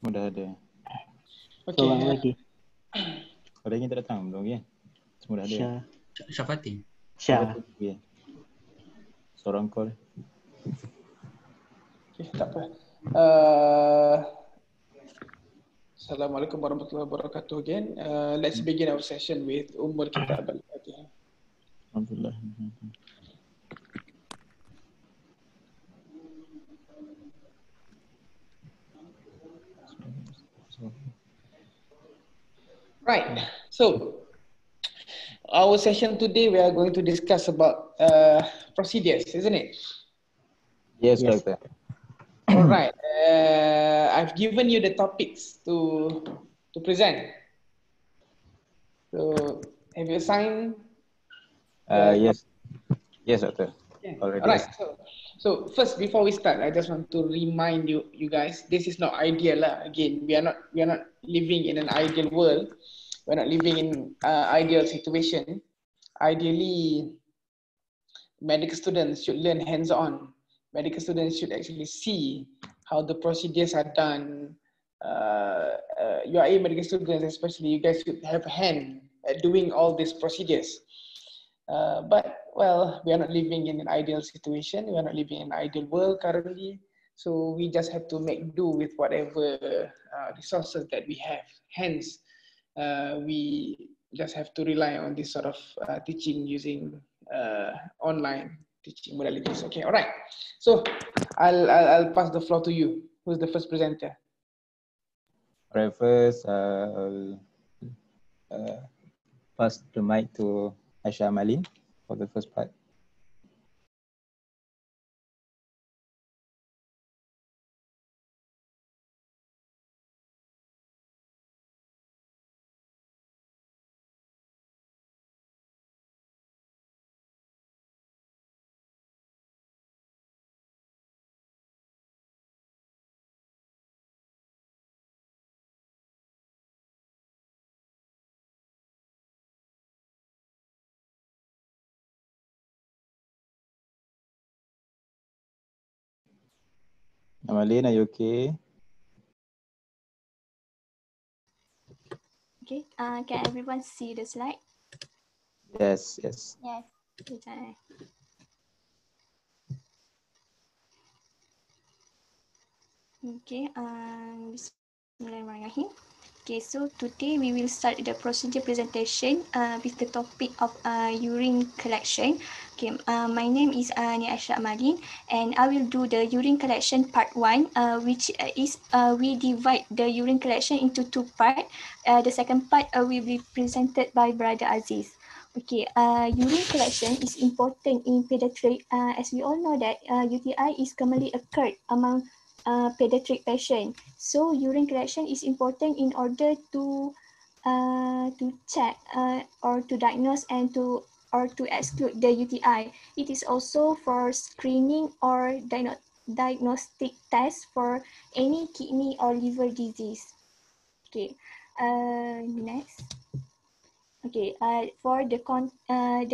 Semua dah ada. Okay. Seorang lagi. Ada yang tak datang belum kan? Semua dah ada. Syah. Syafati. Syah. Okay. Seorang call. Okay, tak apa. Assalamualaikum warahmatullahi wabarakatuh again. Let's begin our session with Kitab al-Fatihah. Alhamdulillah. Right. So, our session today we are going to discuss about procedures, isn't it? Yes, Yes. Doctor. All right. I've given you the topics to present. So, have you assigned? Yes. Yes, Doctor. Yeah. Already. All right. So first, before we start, I just want to remind you guys, this is not ideal lah. Again, we are not living in an ideal world. We're not living in ideal situation. Ideally, medical students should learn hands-on. Medical students should actually see how the procedures are done. You are a medical students, especially you guys should have a hand at doing all these procedures. But well, we are not living in an ideal situation. We are not living in an ideal world currently. So we just have to make do with whatever resources that we have. Hence, we just have to rely on this sort of teaching using online teaching modalities. Okay, all right. So I'll pass the floor to you. Who's the first presenter? All right, first, I'll pass the mic to Aisha Malin for the first part. Malin, are you okay? Okay, can everyone see the slide? Yes, yes. Yes. Okay. Okay, Bismillahirrahmanirrahim. Okay, so today we will start the procedure presentation with the topic of urine collection. Okay, my name is Nia Aisha Malin, and I will do the urine collection part 1, which is we divide the urine collection into 2 parts. The second part will be presented by Brother Aziz. Okay, urine collection is important in pediatric, as we all know that UTI is commonly occurred among pediatric patient. So urine collection is important in order to check or to diagnose and to exclude the UTI. It is also for screening or diagnostic test for any kidney or liver disease. Okay, next. Okay, for the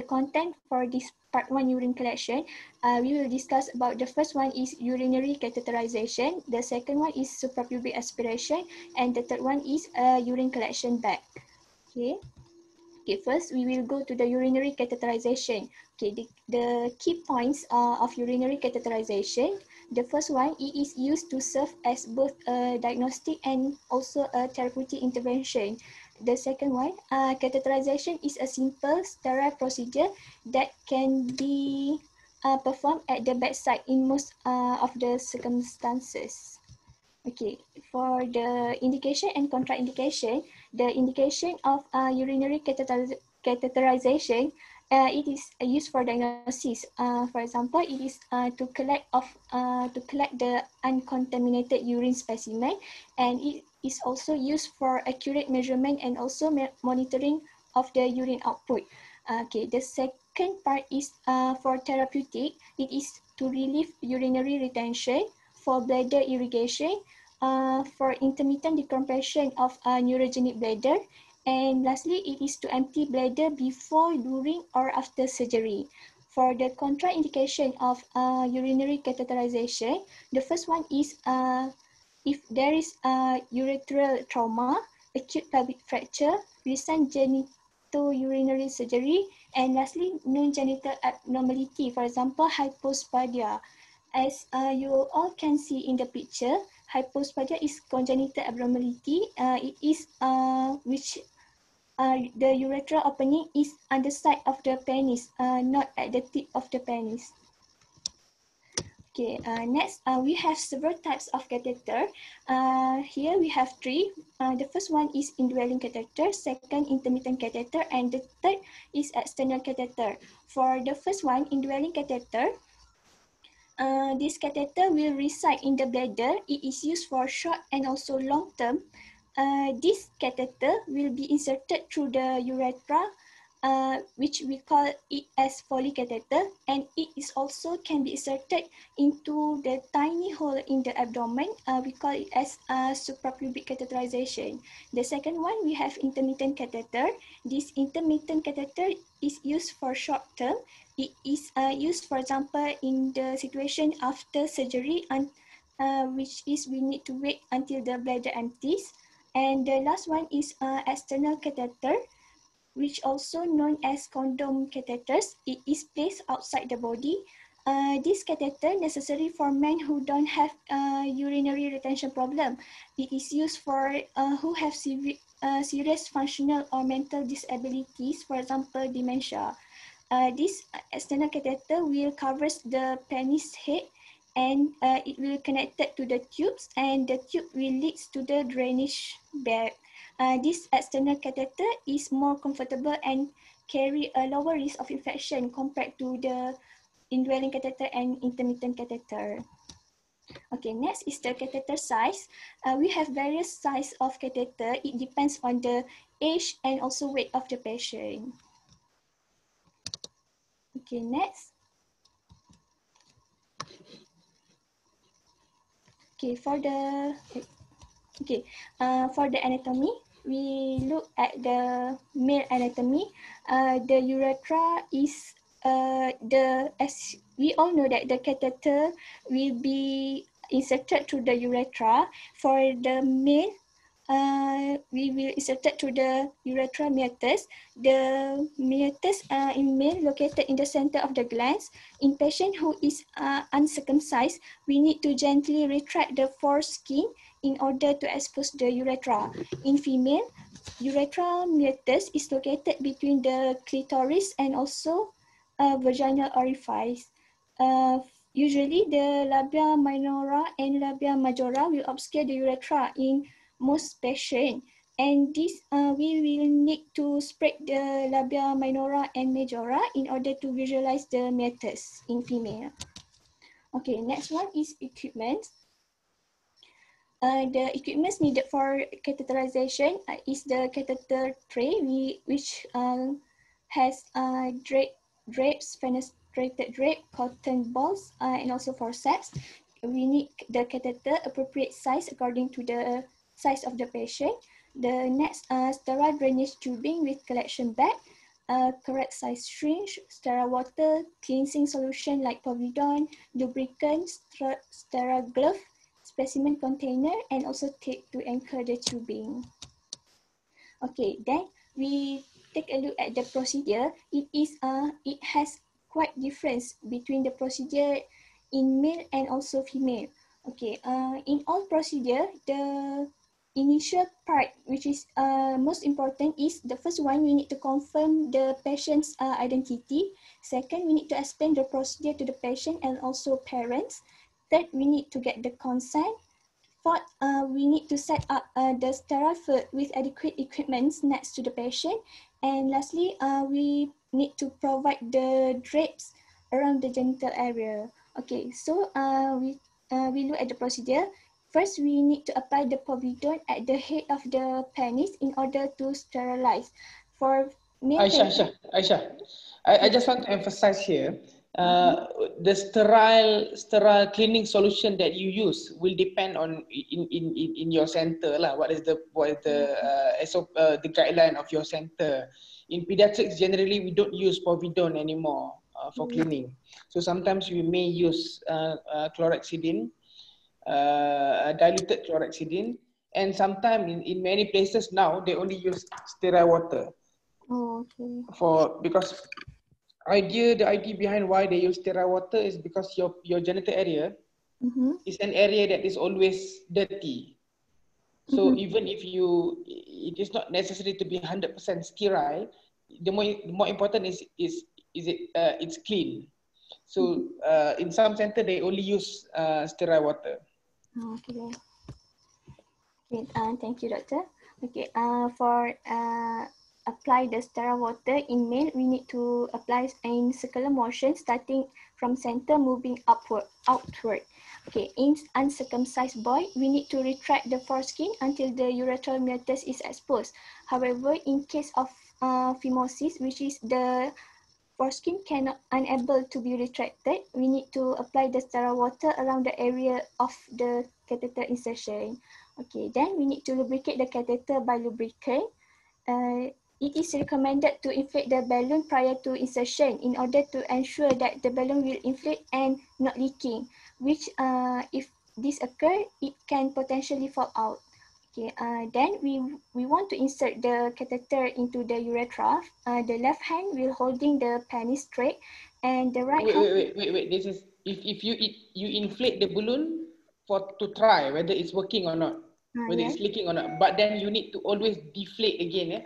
content for this part 1 urine collection, we will discuss about the first one is urinary catheterization, the second one is suprapubic aspiration, and the third one is urine collection bag. Okay. Okay, first we will go to the urinary catheterization. Okay, the key points of urinary catheterization. The first one, it is used to serve as both a diagnostic and also a therapeutic intervention. The second one, catheterization is a simple sterile procedure that can be performed at the bedside in most of the circumstances. Okay, for the indication and contraindication, the indication of urinary catheterization, it is used for diagnosis. For example, it is to collect the uncontaminated urine specimen, and it is also used for accurate measurement and also monitoring of the urine output. Okay, the second part is for therapeutic. It is to relieve urinary retention, for bladder irrigation, for intermittent decompression of neurogenic bladder, and lastly, it is to empty bladder before, during, or after surgery. For the contraindication of urinary catheterization, the first one is if there is a urethral trauma, acute pelvic fracture, recent genitourinary surgery, and lastly, non-genital abnormality, for example, hypospadia. As you all can see in the picture, hypospadia is congenital abnormality. It is which the urethral opening is on the side of the penis, not at the tip of the penis. Okay, next we have several types of catheter. Here we have three. The first one is indwelling catheter, second intermittent catheter, and the third is external catheter. For the first one, indwelling catheter, this catheter will reside in the bladder. It is used for short and also long term. This catheter will be inserted through the urethra, which we call it as Foley catheter, and it is also can be inserted into the tiny hole in the abdomen. We call it as suprapubic catheterization. The second one, we have intermittent catheter. This intermittent catheter is used for short term. It is used, for example, in the situation after surgery, and which is we need to wait until the bladder empties. And the last one is external catheter, which also known as condom catheters. It is placed outside the body. This catheter necessary for men who don't have urinary retention problem. It is used for who have serious functional or mental disabilities, for example, dementia. This external catheter will covers the penis head, and it will connect it to the tubes, and the tube will leads to the drainage bag. This external catheter is more comfortable and carry a lower risk of infection compared to the indwelling catheter and intermittent catheter. Okay, next is the catheter size. We have various size of catheter. It depends on the age and also weight of the patient. Okay, next. Okay, for the anatomy, we look at the male anatomy. The urethra is as we all know that the catheter will be inserted through the urethra. For the male, we will insert it to the urethral meatus. The meatus in male located in the center of the glans. In patient who is uncircumcised, we need to gently retract the foreskin in order to expose the urethra. In female, urethral meatus is located between the clitoris and also vaginal orifice. Usually, the labia minora and labia majora will obscure the urethra in most patients, and this we will need to spread the labia minora and majora in order to visualize the meatus in female. Okay, next one is equipment. The equipment needed for catheterization is the catheter tray, which has drapes, fenestrated drape, cotton balls, and also forceps. We need the catheter appropriate size according to the size of the patient. The next, sterile drainage tubing with collection bag, correct size syringe, sterile water, cleansing solution like povidone, lubricant, sterile glove, specimen container, and also tape to anchor the tubing. Okay, then we take a look at the procedure. It has quite difference between the procedure in male and also female. Okay, in all procedure, the initial part, which is most important, is the first one, we need to confirm the patient's identity. Second, we need to explain the procedure to the patient and also parents. Third, we need to get the consent. Fourth, we need to set up the sterile foot with adequate equipment next to the patient. And lastly, we need to provide the drapes around the genital area. Okay, so we look at the procedure. First, we need to apply the povidone at the head of the penis in order to sterilize. For male Aisha, I just want to emphasize here, the sterile cleaning solution that you use will depend on in your center lah. What is the guideline of your center? In pediatrics, generally we don't use povidone anymore for cleaning. So sometimes we may use chlorhexidine. diluted chlorhexidine, and sometimes in many places now they only use sterile water. Oh, okay. Because the idea behind why they use sterile water is because your genital area is an area that is always dirty. So even if it is not necessary to be 100% sterile, the more important is it's clean. So in some center they only use sterile water. Okay. Okay. Thank you, doctor. Okay. For apply the sterile water in male, we need to apply in circular motion, starting from center, moving outward. Okay, in uncircumcised boy, we need to retract the foreskin until the urethral meatus is exposed. However, in case of phimosis, which is the foreskin unable to be retracted, we need to apply the sterile water around the area of the catheter insertion. Okay, then we need to lubricate the catheter by lubricant. It is recommended to inflate the balloon prior to insertion in order to ensure that the balloon will inflate and not leaking, which if this occurs, it can potentially fall out. Okay, then we want to insert the catheter into the urethra. The left hand will holding the penis straight, and the right hand. Wait. This is if you inflate the balloon to try whether it's working or not, whether Yes. it's leaking or not. But then you need to always deflate again,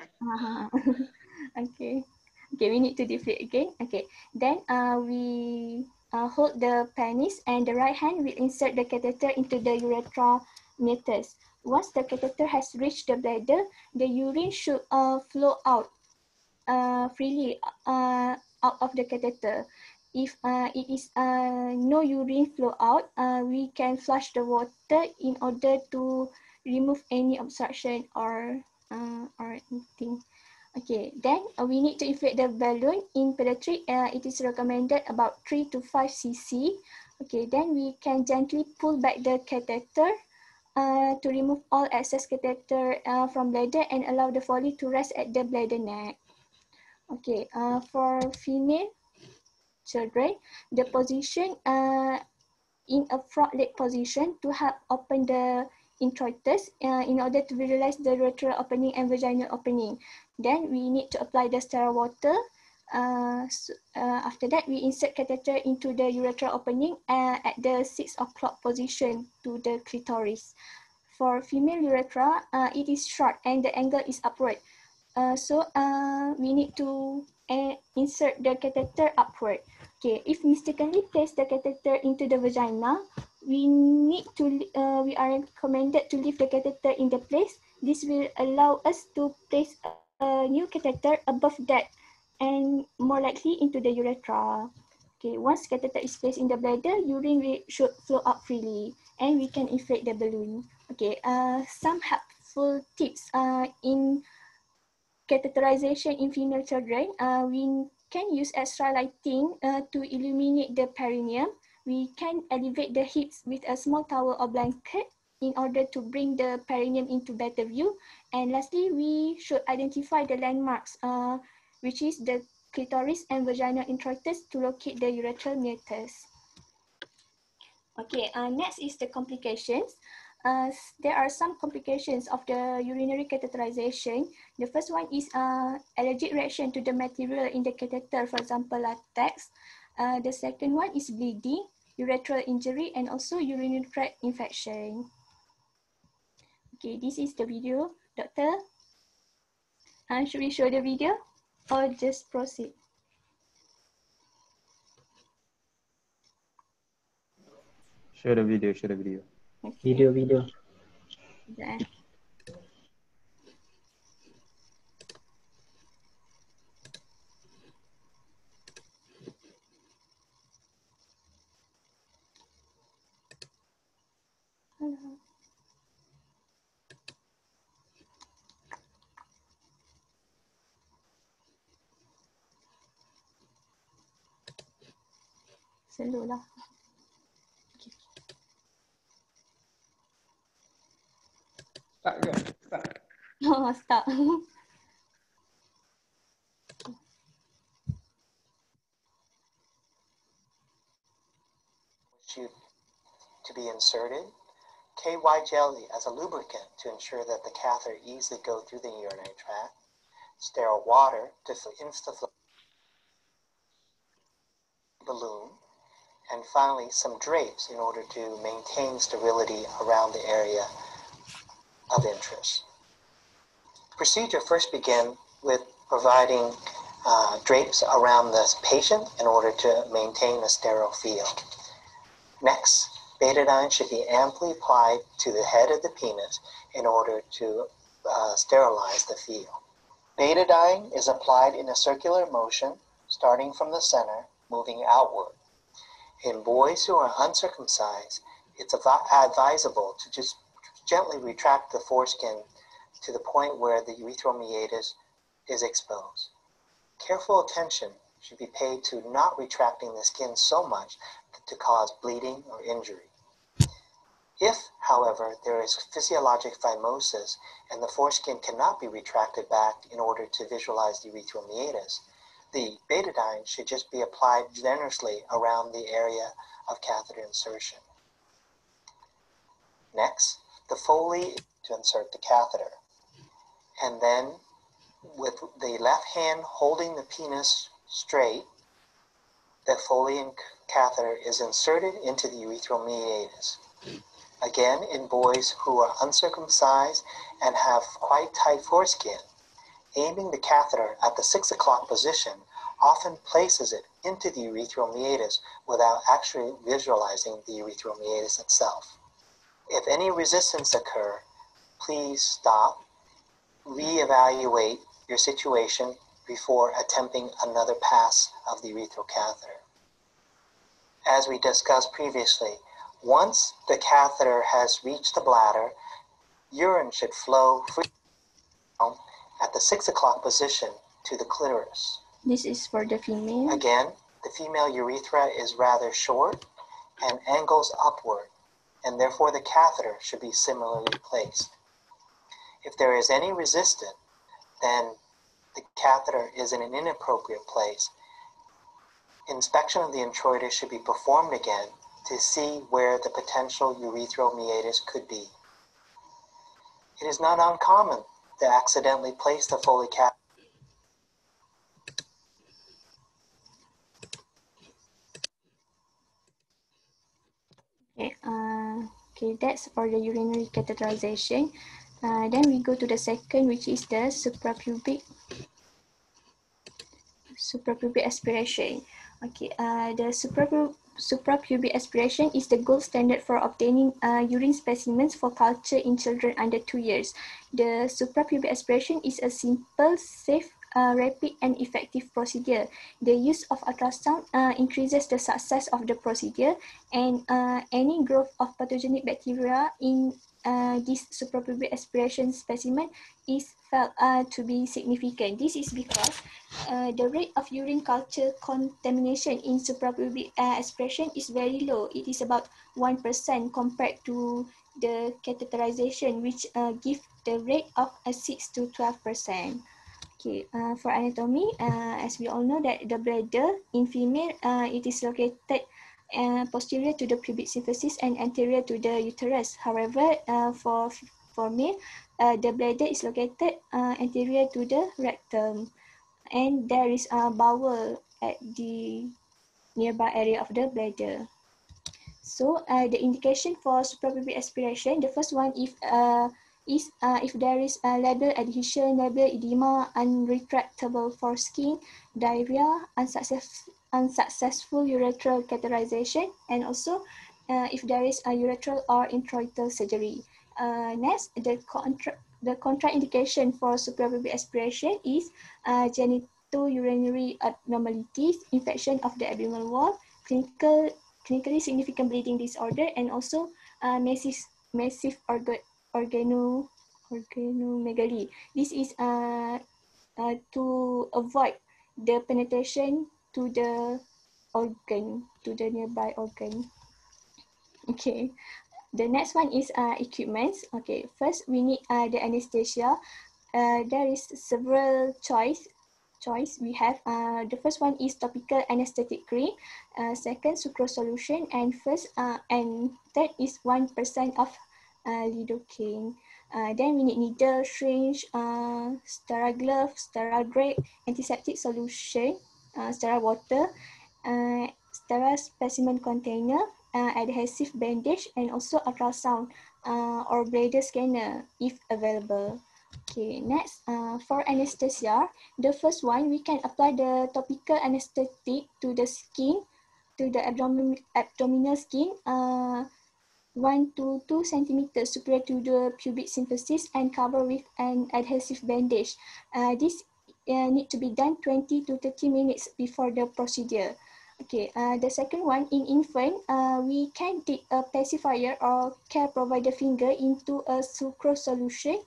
Okay. Okay, we need to deflate again. Okay, then we hold the penis, and the right hand will insert the catheter into the urethra meatus. Once the catheter has reached the bladder, the urine should flow out freely out of the catheter. If it is no urine flow out, we can flush the water in order to remove any obstruction or anything. Okay, then we need to inflate the balloon. In pediatric, it is recommended about 3 to 5 cc. Okay, then we can gently pull back the catheter to remove all excess catheter from bladder and allow the Foley to rest at the bladder neck. Okay, for female children, the position in a front leg position to help open the introitus in order to visualize the urethral opening and vaginal opening. Then we need to apply the sterile water. After that, we insert catheter into the urethral opening at the 6 o'clock position to the clitoris. For female urethra, it is short and the angle is upward. So we need to insert the catheter upward. Okay, if mistakenly place the catheter into the vagina, we are recommended to leave the catheter in the place. This will allow us to place a new catheter above that and more likely into the urethra. Okay, once catheter is placed in the bladder, urine should flow out freely and we can inflate the balloon. Okay, some helpful tips in catheterization in female children. We can use extra lighting to illuminate the perineum. We can elevate the hips with a small towel or blanket in order to bring the perineum into better view. And lastly, we should identify the landmarks, which is the clitoris and vaginal introitus to locate the urethral meatus. Okay, next is the complications. There are some complications of the urinary catheterization. The first one is allergic reaction to the material in the catheter, for example, latex. The second one is bleeding, urethral injury, and also urinary tract infection. Okay, this is the video, doctor. Should we show the video or just proceed? Show the video, show the video. Okay. Video. Yeah. Hello. Slow lah. Okay. Start ke? Start. Oh, start. To be inserted. KY jelly as a lubricant to ensure that the catheter easily goes through the urinary tract, sterile water to instaflate balloon, and finally some drapes in order to maintain sterility around the area of interest. Procedure first begins with providing drapes around the patient in order to maintain a sterile field. Next, betadine should be amply applied to the head of the penis in order to sterilize the field. Betadine is applied in a circular motion, starting from the center, moving outward. In boys who are uncircumcised, it's advisable to just gently retract the foreskin to the point where the urethral meatus is exposed. Careful attention should be paid to not retracting the skin so much to cause bleeding or injury. If, however, there is physiologic phimosis and the foreskin cannot be retracted back in order to visualize the urethral meatus, the betadine should just be applied generously around the area of catheter insertion. Next, the Foley to insert the catheter. And then, with the left hand holding the penis straight, the Foley and catheter is inserted into the urethral meatus. Again, in boys who are uncircumcised and have quite tight foreskin, aiming the catheter at the 6 o'clock position often places it into the urethral meatus without actually visualizing the urethral meatus itself. If any resistance occurs, please stop, reevaluate your situation before attempting another pass of the urethral catheter. As we discussed previously, once the catheter has reached the bladder, urine should flow freely at the 6 o'clock position to the clitoris. This is for the female. Again, the female urethra is rather short and angles upward, and therefore the catheter should be similarly placed. If there is any resistance, then the catheter is in an inappropriate place. Inspection of the introitus should be performed again to see where the potential urethral meatus could be. It is not uncommon to accidentally place the Foley catheter. Okay, that's for the urinary catheterization. Then we go to the second, which is the suprapubic aspiration. Okay, the suprapubic aspiration is the gold standard for obtaining urine specimens for culture in children under 2 years. The suprapubic aspiration is a simple, safe, rapid and effective procedure. The use of ultrasound increases the success of the procedure, and any growth of pathogenic bacteria in this suprapubic aspiration specimen is felt to be significant. This is because the rate of urine culture contamination in suprapubic aspiration is very low. It is about 1% compared to the catheterization, which gives the rate of 6 to 12%. Okay, for anatomy, as we all know that the bladder in female, it is located posterior to the pubic symphysis and anterior to the uterus. However, for male, the bladder is located anterior to the rectum, and there is a bowel at the nearby area of the bladder. So the indication for suprapubic aspiration, the first one is if there is a labial adhesion, labial edema, unretractable foreskin, diarrhea, unsuccessful urethral catheterization, and also if there is a urethral or introital surgery. Next, the contraindication for suprapubic aspiration is genitourinary abnormalities, infection of the abdominal wall, clinically significant bleeding disorder, and also massive organomegaly. This is to avoid the penetration to the organ, to the nearby organ. Okay, the next one is equipments. Okay, first we need the anesthesia. There is several choice. We have the first one is topical anesthetic cream, second sucrose solution, and third is 1% of lidocaine. Then we need needle, syringe, sterile glove, sterile drape, antiseptic solution, sterile water, sterile specimen container, adhesive bandage, and also ultrasound or bladder scanner if available. Okay, next, for anesthesia, the first one, we can apply the topical anesthetic to the skin, to the abdominal skin, 1 to 2 centimeters superior to the pubic symphysis and cover with an adhesive bandage. This need to be done 20 to 30 minutes before the procedure. Okay, the second one, in infant, we can dip a pacifier or care provider finger into a sucrose solution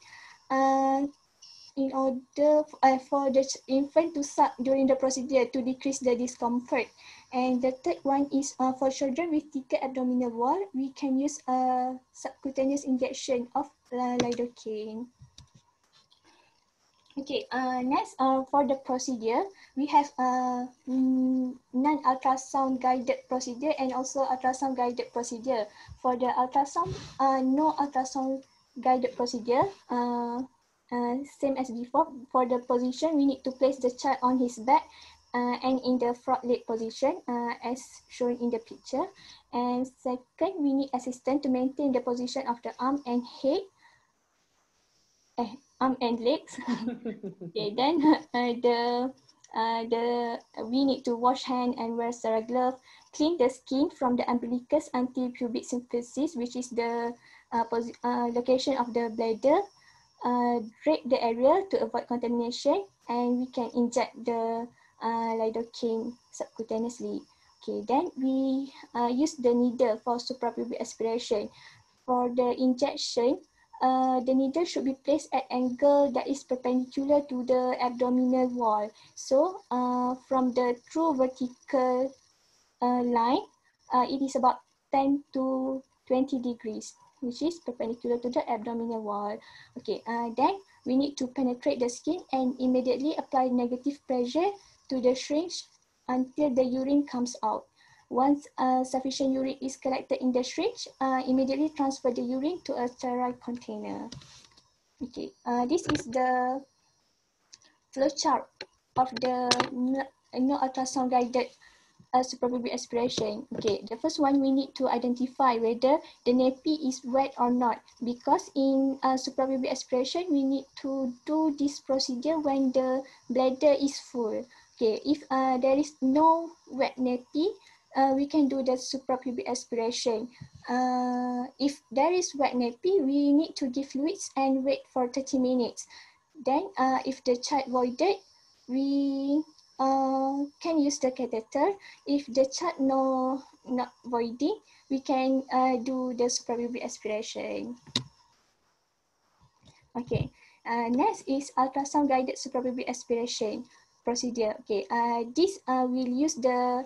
in order for the infant to suck during the procedure to decrease the discomfort. And the third one is for children with thicker abdominal wall, we can use a subcutaneous injection of lidocaine. Okay, next, for the procedure, we have non-ultrasound guided procedure and also ultrasound guided procedure. For the ultrasound, no ultrasound guided procedure, same as before. For the position, we need to place the child on his back and in the front leg position as shown in the picture. And second, we need assistance to maintain the position of the arm and head, arm and legs. Okay, then we need to wash hand and wear sterile glove, clean the skin from the umbilicus until pubic symphysis, which is the location of the bladder, drape the area to avoid contamination, and we can inject the lidocaine subcutaneously. Okay, then we use the needle for suprapubic aspiration. For the injection, the needle should be placed at angle that is perpendicular to the abdominal wall. So from the true vertical line, it is about 10 to 20 degrees, which is perpendicular to the abdominal wall. Okay, then we need to penetrate the skin and immediately apply negative pressure to the syringe until the urine comes out. Once sufficient urine is collected in the syringe, immediately transfer the urine to a sterile container. Okay, this is the flow chart of the no ultrasound guided suprapubic aspiration. Okay, the first one, we need to identify whether the nappy is wet or not, because in suprapubic aspiration, we need to do this procedure when the bladder is full. Okay, if there is no wet nappy, we can do the suprapubic aspiration. If there is wet nappy, we need to give fluids and wait for 30 minutes. Then if the child voided, we can use the catheter. If the child not voiding, we can do the suprapubic aspiration. Okay, next is ultrasound guided suprapubic aspiration procedure. Okay, this will use the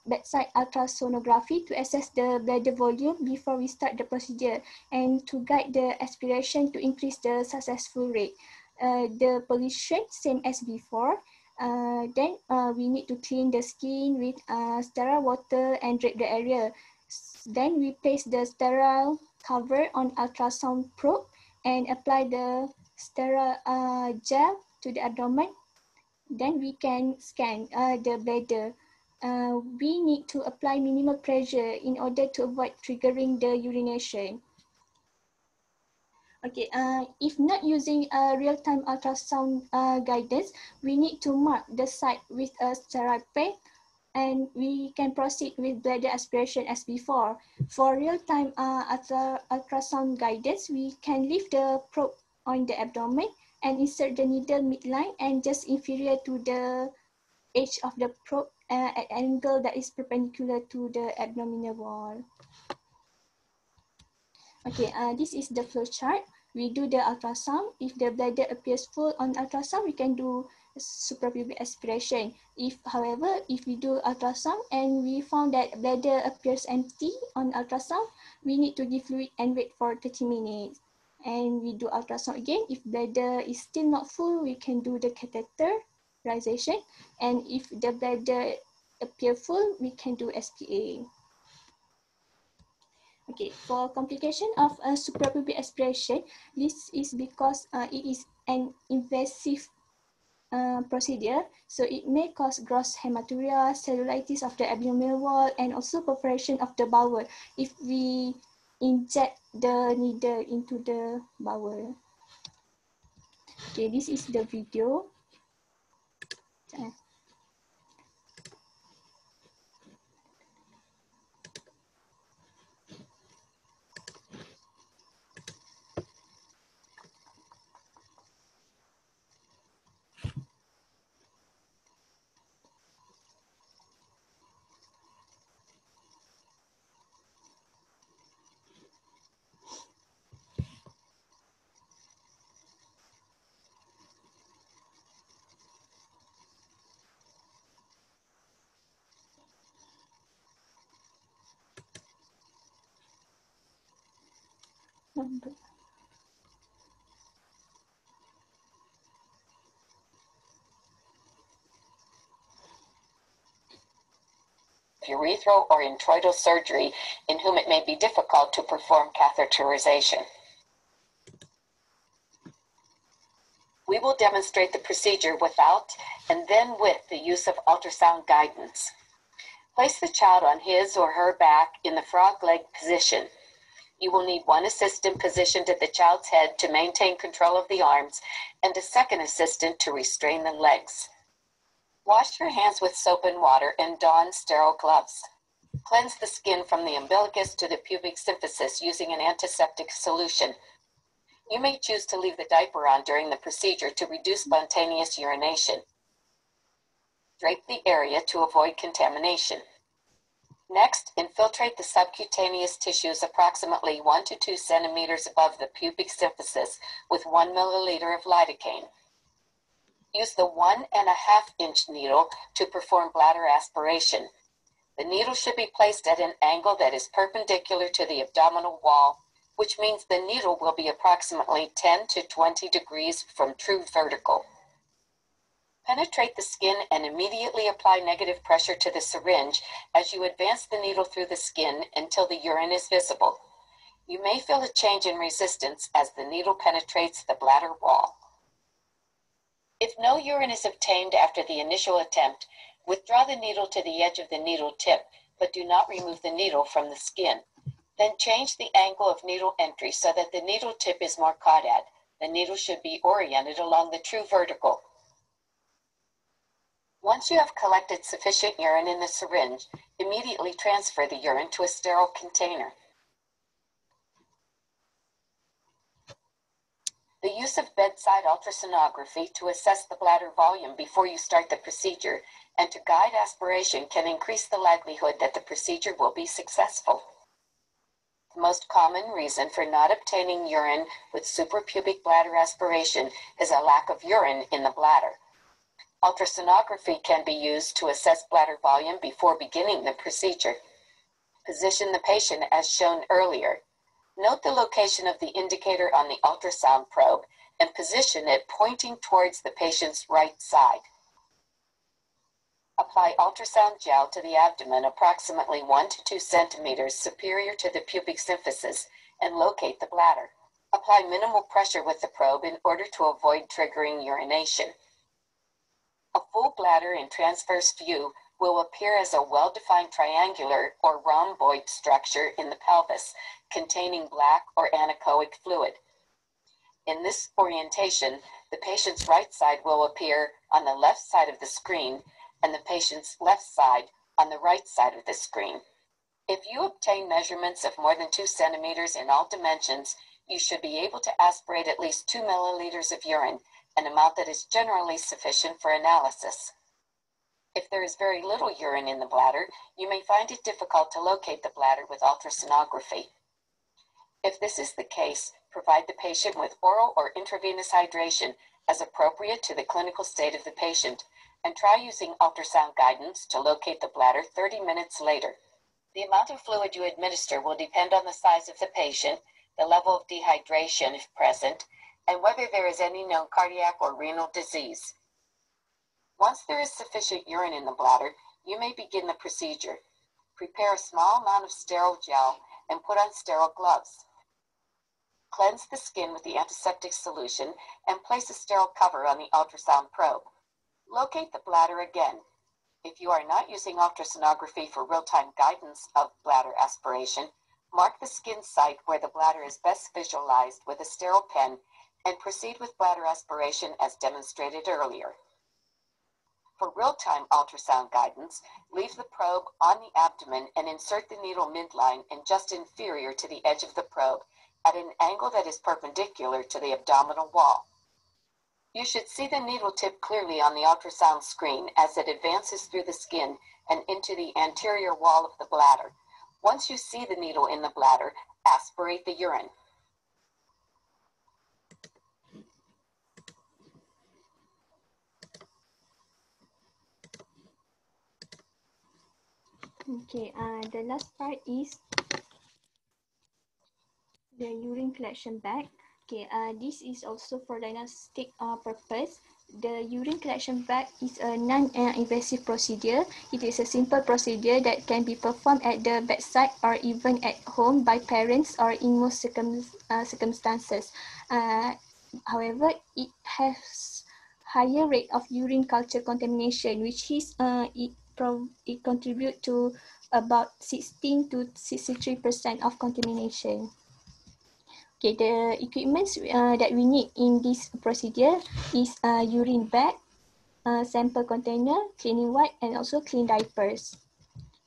bedside ultrasonography to assess the bladder volume before we start the procedure and to guide the aspiration to increase the successful rate. The position same as before. Then we need to clean the skin with sterile water and drape the area. Then we place the sterile cover on ultrasound probe and apply the sterile gel to the abdomen. Then we can scan the bladder. We need to apply minimal pressure in order to avoid triggering the urination. Okay, if not using real-time ultrasound guidance, we need to mark the site with a sterile pad and we can proceed with bladder aspiration as before. For real-time ultrasound guidance, we can leave the probe on the abdomen and insert the needle midline and just inferior to the edge of the probe at an angle that is perpendicular to the abdominal wall. Okay, this is the flow chart. We do the ultrasound. If the bladder appears full on ultrasound, we can do suprapubic aspiration. If, however, if we do ultrasound and we found that bladder appears empty on ultrasound, we need to give fluid and wait for 30 minutes. And we do ultrasound again. If bladder is still not full, we can do the catheterization. And if the bladder appear full, we can do SPA. Okay, for complication of suprapubic aspiration, this is because it is an invasive procedure, so it may cause gross hematuria, cellulitis of the abdominal wall, and also perforation of the bowel if we inject the needle into the bowel. Okay, this is the video. Urethral or introital surgery in whom it may be difficult to perform catheterization. We will demonstrate the procedure without and then with the use of ultrasound guidance. Place the child on his or her back in the frog leg position. You will need one assistant positioned at the child's head to maintain control of the arms and a second assistant to restrain the legs. Wash your hands with soap and water and don sterile gloves. Cleanse the skin from the umbilicus to the pubic symphysis using an antiseptic solution. You may choose to leave the diaper on during the procedure to reduce spontaneous urination. Drape the area to avoid contamination. Next, infiltrate the subcutaneous tissues approximately 1 to 2 centimeters above the pubic symphysis with 1 milliliter of lidocaine. Use the 1.5-inch needle to perform bladder aspiration. The needle should be placed at an angle that is perpendicular to the abdominal wall, which means the needle will be approximately 10 to 20 degrees from true vertical. Penetrate the skin and immediately apply negative pressure to the syringe as you advance the needle through the skin until the urine is visible. You may feel a change in resistance as the needle penetrates the bladder wall. If no urine is obtained after the initial attempt, withdraw the needle to the edge of the needle tip, but do not remove the needle from the skin. Then change the angle of needle entry so that the needle tip is more caught at. The needle should be oriented along the true vertical. Once you have collected sufficient urine in the syringe, immediately transfer the urine to a sterile container. The use of bedside ultrasonography to assess the bladder volume before you start the procedure and to guide aspiration can increase the likelihood that the procedure will be successful. The most common reason for not obtaining urine with suprapubic bladder aspiration is a lack of urine in the bladder. Ultrasonography can be used to assess bladder volume before beginning the procedure. Position the patient as shown earlier. Note the location of the indicator on the ultrasound probe and position it pointing towards the patient's right side. Apply ultrasound gel to the abdomen approximately 1 to 2 centimeters superior to the pubic symphysis and locate the bladder. Apply minimal pressure with the probe in order to avoid triggering urination. A full bladder in transverse view will appear as a well-defined triangular or rhomboid structure in the pelvis containing black or anechoic fluid. In this orientation, the patient's right side will appear on the left side of the screen and the patient's left side on the right side of the screen. If you obtain measurements of more than 2 centimeters in all dimensions, you should be able to aspirate at least 2 milliliters of urine, an amount that is generally sufficient for analysis. If there is very little urine in the bladder, you may find it difficult to locate the bladder with ultrasonography. If this is the case, provide the patient with oral or intravenous hydration as appropriate to the clinical state of the patient, and try using ultrasound guidance to locate the bladder 30 minutes later. The amount of fluid you administer will depend on the size of the patient, the level of dehydration if present, and whether there is any known cardiac or renal disease. Once there is sufficient urine in the bladder, you may begin the procedure. Prepare a small amount of sterile gel and put on sterile gloves. Cleanse the skin with the antiseptic solution and place a sterile cover on the ultrasound probe. Locate the bladder again. If you are not using ultrasonography for real-time guidance of bladder aspiration, mark the skin site where the bladder is best visualized with a sterile pen and proceed with bladder aspiration as demonstrated earlier. For real-time ultrasound guidance, leave the probe on the abdomen and insert the needle midline and just inferior to the edge of the probe at an angle that is perpendicular to the abdominal wall. You should see the needle tip clearly on the ultrasound screen as it advances through the skin and into the anterior wall of the bladder. Once you see the needle in the bladder, aspirate the urine. Okay, the last part is the urine collection bag. Okay, this is also for diagnostic purpose. The urine collection bag is a non-invasive procedure. It is a simple procedure that can be performed at the bedside or even at home by parents or in most circumstances. However, it has higher rate of urine culture contamination, which is it contributes to about 16 to 63% of contamination. Okay, the equipments that we need in this procedure is urine bag, sample container, cleaning wipe, and also clean diapers.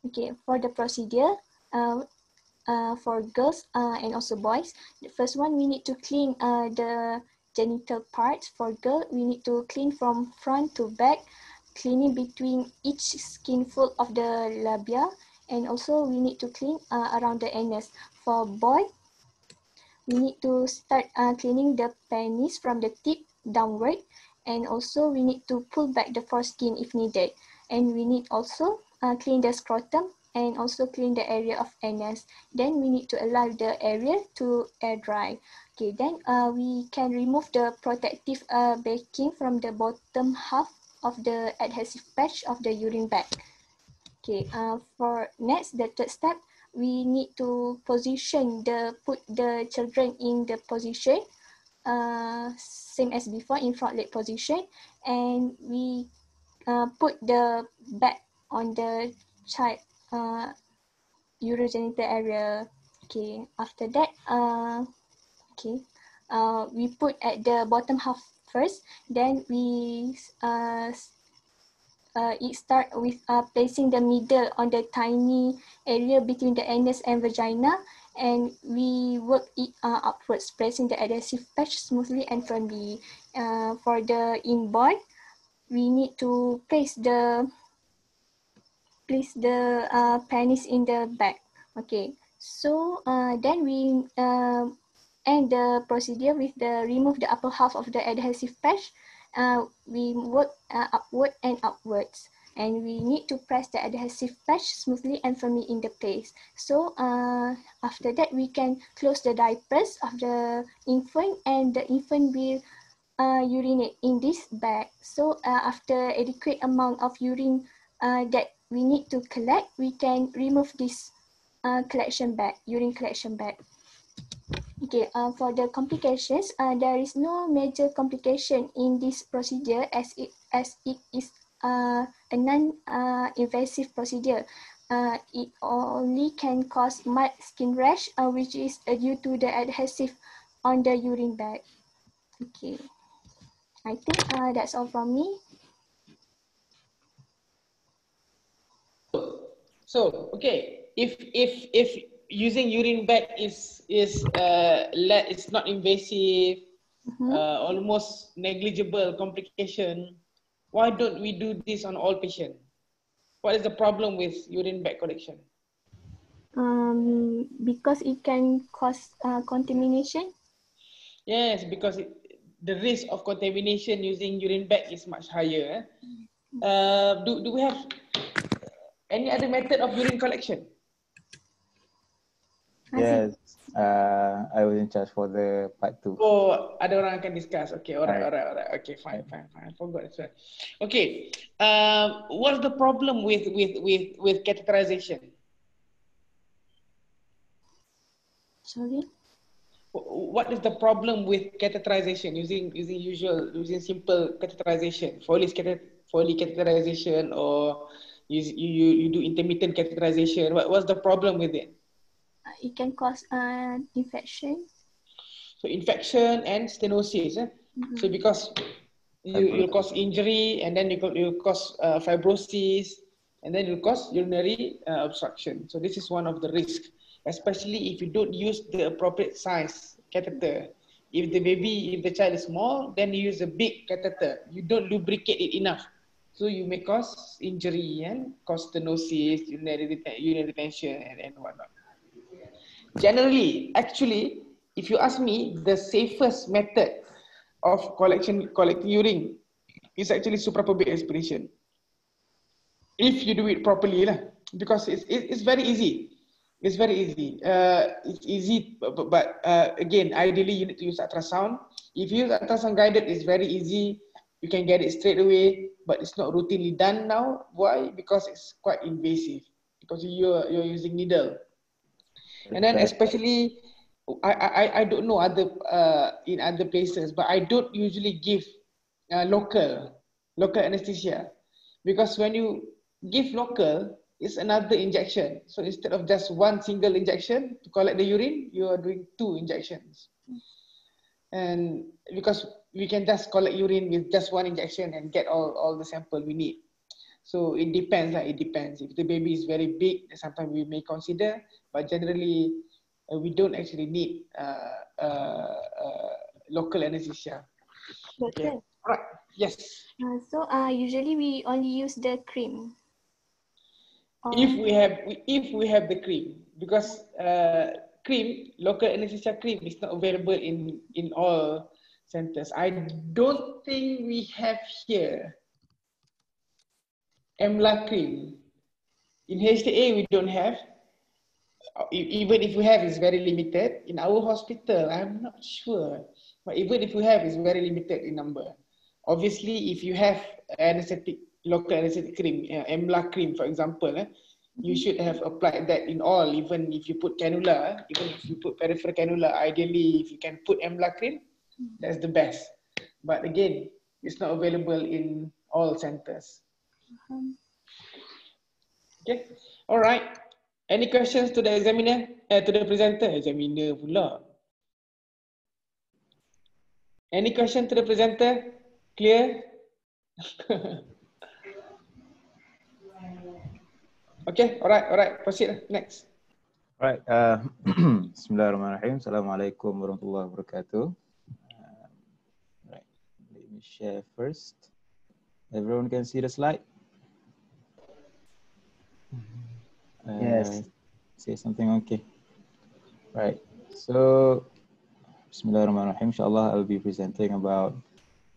Okay, for the procedure, for girls and also boys, the first one we need to clean the genital parts. For girl, we need to clean from front to back, cleaning between each skinful of the labia, and also we need to clean around the anus. For boy, we need to start cleaning the penis from the tip downward, and also we need to pull back the foreskin if needed. And we need also clean the scrotum and also clean the area of anus. Then we need to allow the area to air dry. Okay, then we can remove the protective backing from the bottom half of the adhesive patch of the urine bag. Okay, for next, the third step, we need to put the children in the position, same as before, in front leg position, and we put the bag on the child urogenital area. Okay, after that, we put at the bottom half first, then we it start with placing the needle on the tiny area between the anus and vagina, and we work it upwards, pressing the adhesive patch smoothly and firmly. For the inborn, we need to place the penis in the bag. Okay, so then we end the procedure with remove the upper half of the adhesive patch. We work upward and upwards, and we need to press the adhesive patch smoothly and firmly in the place. So after that, we can close the diapers of the infant, and the infant will urinate in this bag. So after adequate amount of urine that we need to collect, we can remove this urine collection bag. Okay, for the complications, there is no major complication in this procedure as it is a non-invasive procedure. It only can cause mild skin rash, which is due to the adhesive on the urine bag. Okay, I think that's all from me. So okay, if using urine bag is not invasive, almost negligible complication, why don't we do this on all patients? What is the problem with urine bag collection? Because it can cause contamination. Yes, because the risk of contamination using urine bag is much higher. Do we have any other method of urine collection? Yes, I was in charge for the part 2. Oh, ada orang akan discuss. Okay, alright. Okay, fine. I forgot as well. Okay, what's the problem with catheterization? Sorry. What is the problem with catheterization using simple catheterization, Foley catheterization, or you do intermittent catheterization? What's the problem with it? It can cause infection. So infection and stenosis. So because you cause injury, and then you cause fibrosis, and then you cause urinary obstruction. So this is one of the risks, especially if you don't use the appropriate size catheter. If the child is small, then you use a big catheter. You don't lubricate it enough, so you may cause injury and cause stenosis, urinary retention, and whatnot. Generally, actually, if you ask me, the safest method of collecting urine is actually suprapubic aspiration, if you do it properly lah. Because it's very easy. It's very easy. It's easy, but again, ideally you need to use ultrasound. If you use ultrasound guided, it's very easy. You can get it straight away, but it's not routinely done now. Why? Because it's quite invasive. Because you're using needle, and then especially, I don't know in other places, but I don't usually give local anesthesia, because when you give local, it's another injection. So instead of just one single injection to collect the urine, you are doing 2 injections. And because we can just collect urine with just 1 injection and get all the sample we need. So it depends. It depends. If the baby is very big, sometimes we may consider, but generally we don't actually need local anesthesia. Okay. All right. Yes. So usually we only use the cream. If we have the cream, because cream, local anesthesia cream is not available in all centers. I don't think we have here EMLA cream. In HTA we don't have. Even if we have, it's very limited. In our hospital, I'm not sure. But even if we have, it's very limited in number. Obviously, if you have local anesthetic cream, EMLA cream, for example, you should have applied that in all. Even if you put cannula, even if you put peripheral cannula, ideally, if you can put EMLA cream, that's the best. But again, it's not available in all centers. Okay, all right. Any questions to the examiner? To the presenter? Examiner pula. Any question to the presenter? Clear? Okay, all right. Proceed. Next. All right. Bismillahirrahmanirrahim. Assalamualaikum warahmatullahi wabarakatuh. Right. Let me share first. Everyone can see the slide? Yes. Say something, okay. Right. So, Bismillahirrahmanirrahim. Inshallah, I'll be presenting about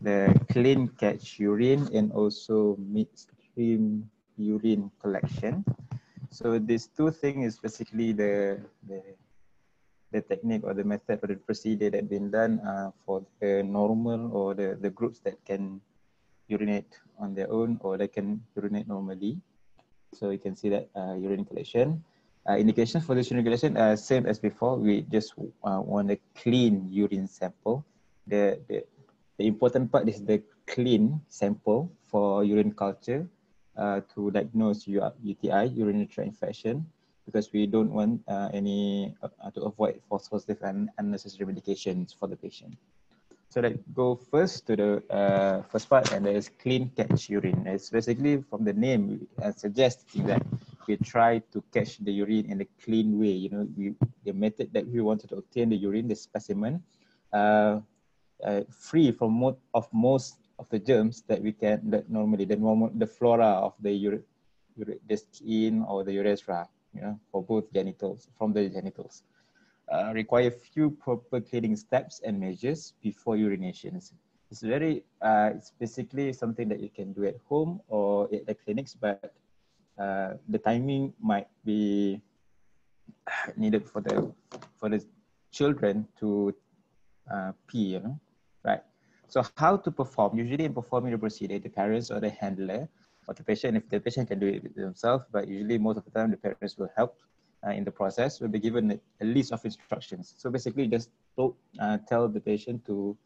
the clean catch urine and also midstream urine collection. So these 2 things is basically the technique or the method or the procedure that been done for the normal or the groups that can urinate on their own or they can urinate normally. So you can see that urine collection. Indications for this urine collection, same as before, we just want a clean urine sample. The important part is the clean sample for urine culture to diagnose UTI, urinary tract infection, because we don't want to avoid false positive and unnecessary medications for the patient. So let's go first to the first part, and that is clean catch urine. It's basically from the name suggesting that we try to catch the urine in a clean way. You know, the method that we wanted to obtain the urine, the specimen, free from most of the germs that we can normally the flora of the skin or the urethra, you know, for both genitals, from the genitals. Require few proper cleaning steps and measures before urination. It's it's basically something that you can do at home or at the clinics, but the timing might be needed for the children to pee, you know, right? So how to perform? Usually in performing the procedure, the parents or the handler or the patient, if the patient can do it themselves, but usually most of the time the parents will help in the process will be given a list of instructions. So basically just tell the patient to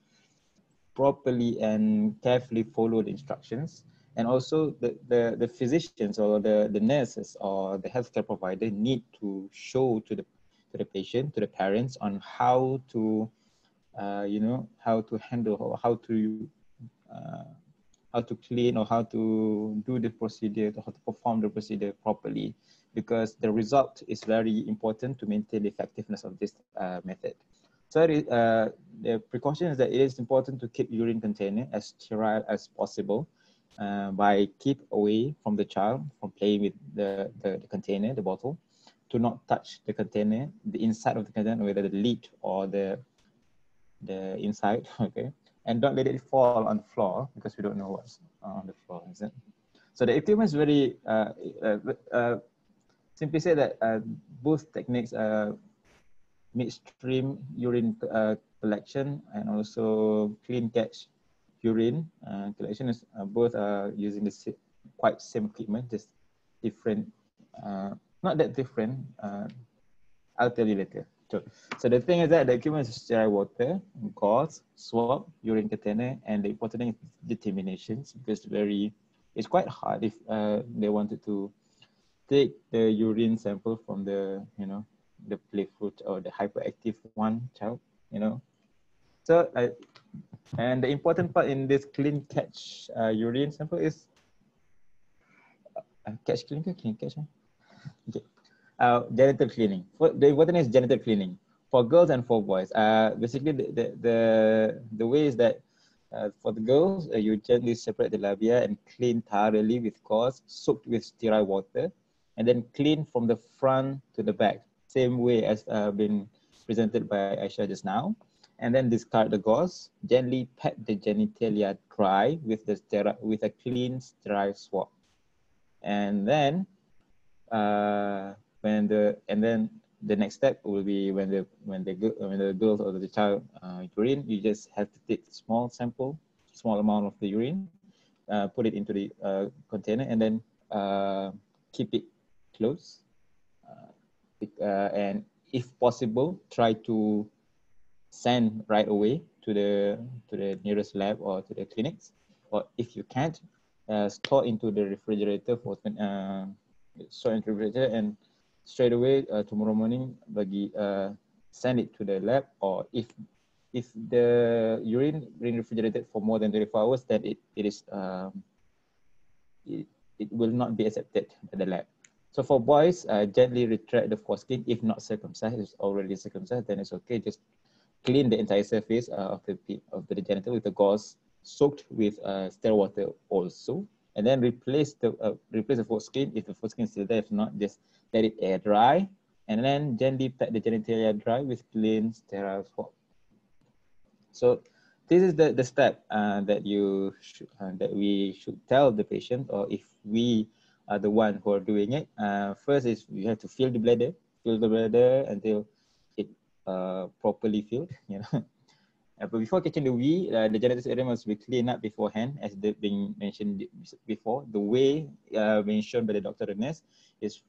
properly and carefully follow the instructions. And also the physicians or the nurses or the healthcare provider need to show to the patient, to the parents, on how to, you know, how to handle or how to clean or how to do the procedure, or how to perform the procedure properly, because the result is very important to maintain the effectiveness of this method. So the precaution is that it is important to keep urine container as sterile as possible by keep away from the child from playing with the container, the bottle, to not touch the container, the inside of the container, whether the lid or the inside, okay? And don't let it fall on the floor because we don't know what's on the floor, is it? So the equipment is very, simply say that both techniques midstream urine collection and also clean catch urine collection is both using the quite same equipment, just different, not that different. I'll tell you later. So the thing is that the equipment is sterile water, gauze, swab, urine container, and the important thing is determinations, because it's quite hard if they wanted to take the urine sample from the, you know, the playful or the hyperactive one child, you know. So and the important part in this clean catch urine sample is clean catch. Okay. Genital cleaning. The important is genital cleaning for girls and for boys. Basically, the way is that for the girls, you gently separate the labia and clean thoroughly with gauze soaked with sterile water, and then clean from the front to the back, same way as been presented by Aisha just now. And then discard the gauze. Gently pat the genitalia dry with a clean sterile swab, and then the next step will be when the girls or the child urine, you just have to take small amount of the urine, put it into the container, and then keep it close, and if possible, try to send right away to the nearest lab or to the clinics, or if you can't, store into the refrigerator for store into the refrigerator, and straight away tomorrow morning send it to the lab. Or if the urine been refrigerated for more than 24 hours, then it will not be accepted by the lab. So for boys, gently retract the foreskin. If not circumcised, it's already circumcised, then it's okay. Just clean the entire surface of the genital with the gauze soaked with sterile water also, and then replace the foreskin if the foreskin is still there. If not, just let it air dry, and then gently pat the genitalia dry with clean sterile swab. So this is the step that we should tell the patient, or if we are the one who are doing it. First is you have to fill the bladder until it properly filled, you know. But before catching the wee, the genital area must be cleaned up beforehand, as been mentioned before. The way being shown by the doctor and nurse is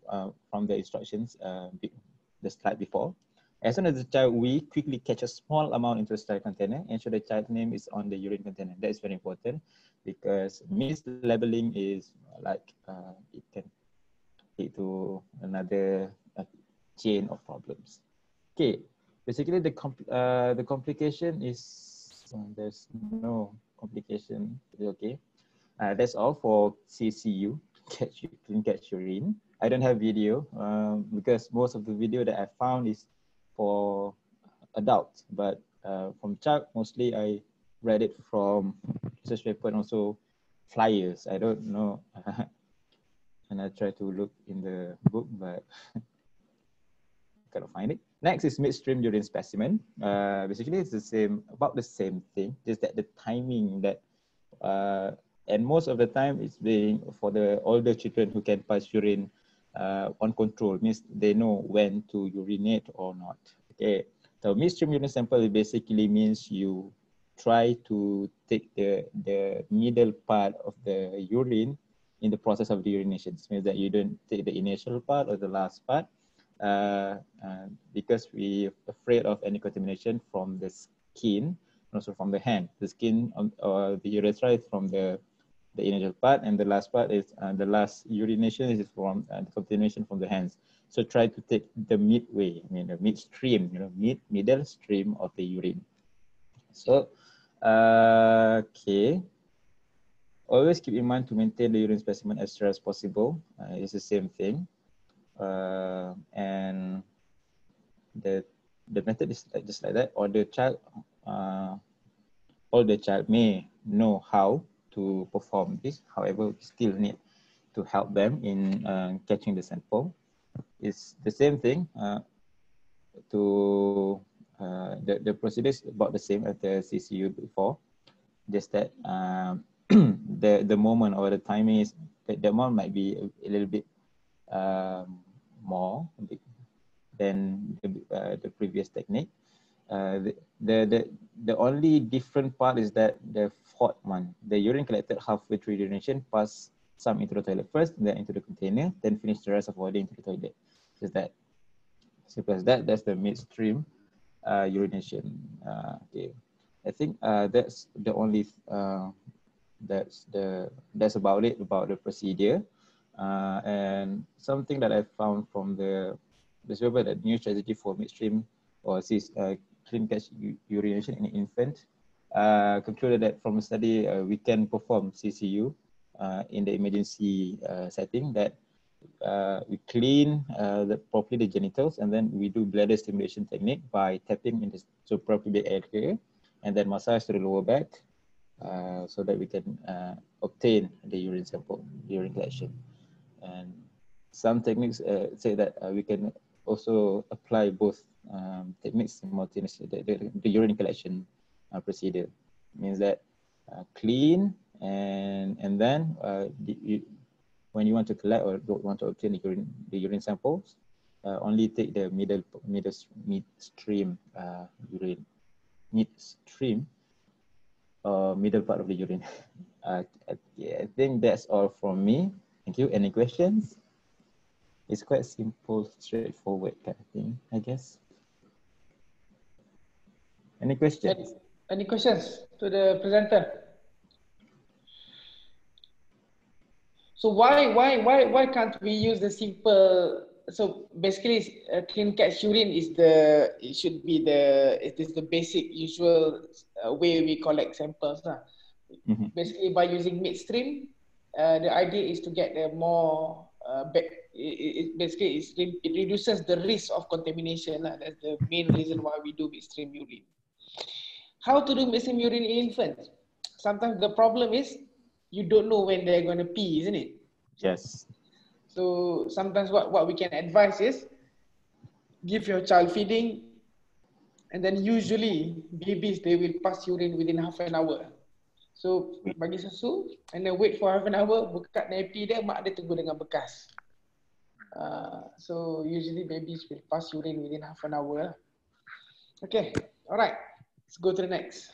from the instructions, the slide before. As soon as the child wee, quickly catch a small amount into a sterile container. Ensure the child's name is on the urine container. That is very important, because mislabeling is like it can lead to another chain of problems. Okay. Basically, the complication is there's no complication. Okay, that's all for CCU, clean catch urine. I don't have video because most of the video that I found is for adults, but from child mostly I read it from research paper and also flyers. I don't know, and I try to look in the book, but cannot find it. Next is midstream urine specimen. Basically, it's about the same thing, just that the timing that, and most of the time it's being for the older children who can pass urine on control, means they know when to urinate or not. Okay, so midstream urine sample basically means you try to take the middle part of the urine in the process of the urination. It means that you don't take the initial part or the last part. because we're afraid of any contamination from the skin, and also from the hand. The skin or the urethra is from the initial part, and the last part is the last urination is from the contamination from the hands. So try to take the midway, I mean the midstream, middle stream of the urine. So, okay. Always keep in mind to maintain the urine specimen as dry as possible. It's the same thing. And the method is just like that. Or the child may know how to perform this. However, we still need to help them in catching the sample. It's the same thing. The procedure is about the same as the CCU before, just that the moment or the timing is the moment might be a little bit more than the previous technique. The only different part is that the fourth one, the urine collected halfway through urination, pass some into the toilet first, then into the container, then finish the rest of body into the toilet. Just that. Simple as that. That's the midstream urination. Okay, I think that's the only that's about it about the procedure. And something that I found from the new strategy for midstream or clean catch urination in infant concluded that from a study we can perform CCU in the emergency setting, that we clean properly the genitals, and then we do bladder stimulation technique by tapping in the suprapubic area and then massage to the lower back so that we can obtain the urine sample, urine collection. And some techniques say that we can also apply both techniques simultaneously. The urine collection procedure means that clean and then when you want to collect or don't want to obtain the urine samples, only take the midstream urine, middle part of the urine. Yeah, I think that's all from me. Thank you. Any questions? It's quite simple, straightforward kind of thing, I guess. Any questions? Any questions to the presenter? So why can't we use the simple? So basically, clean catch urine is it is the basic usual way we collect samples. Mm-hmm. Basically, by using midstream, the idea is to get a more it reduces the risk of contamination. That's the main reason why we do midstream urine. How to do midstream urine in infants? Sometimes the problem is you don't know when they're going to pee, isn't it? Yes. So sometimes what we can advise is give your child feeding, and then usually babies, they will pass urine within half an hour. So bagi susu and then wait for half an hour, buka nappy dia, mak dia tunggu dengan bekas. So usually babies will pass urine within half an hour. Okay, all right. Let's go to the next.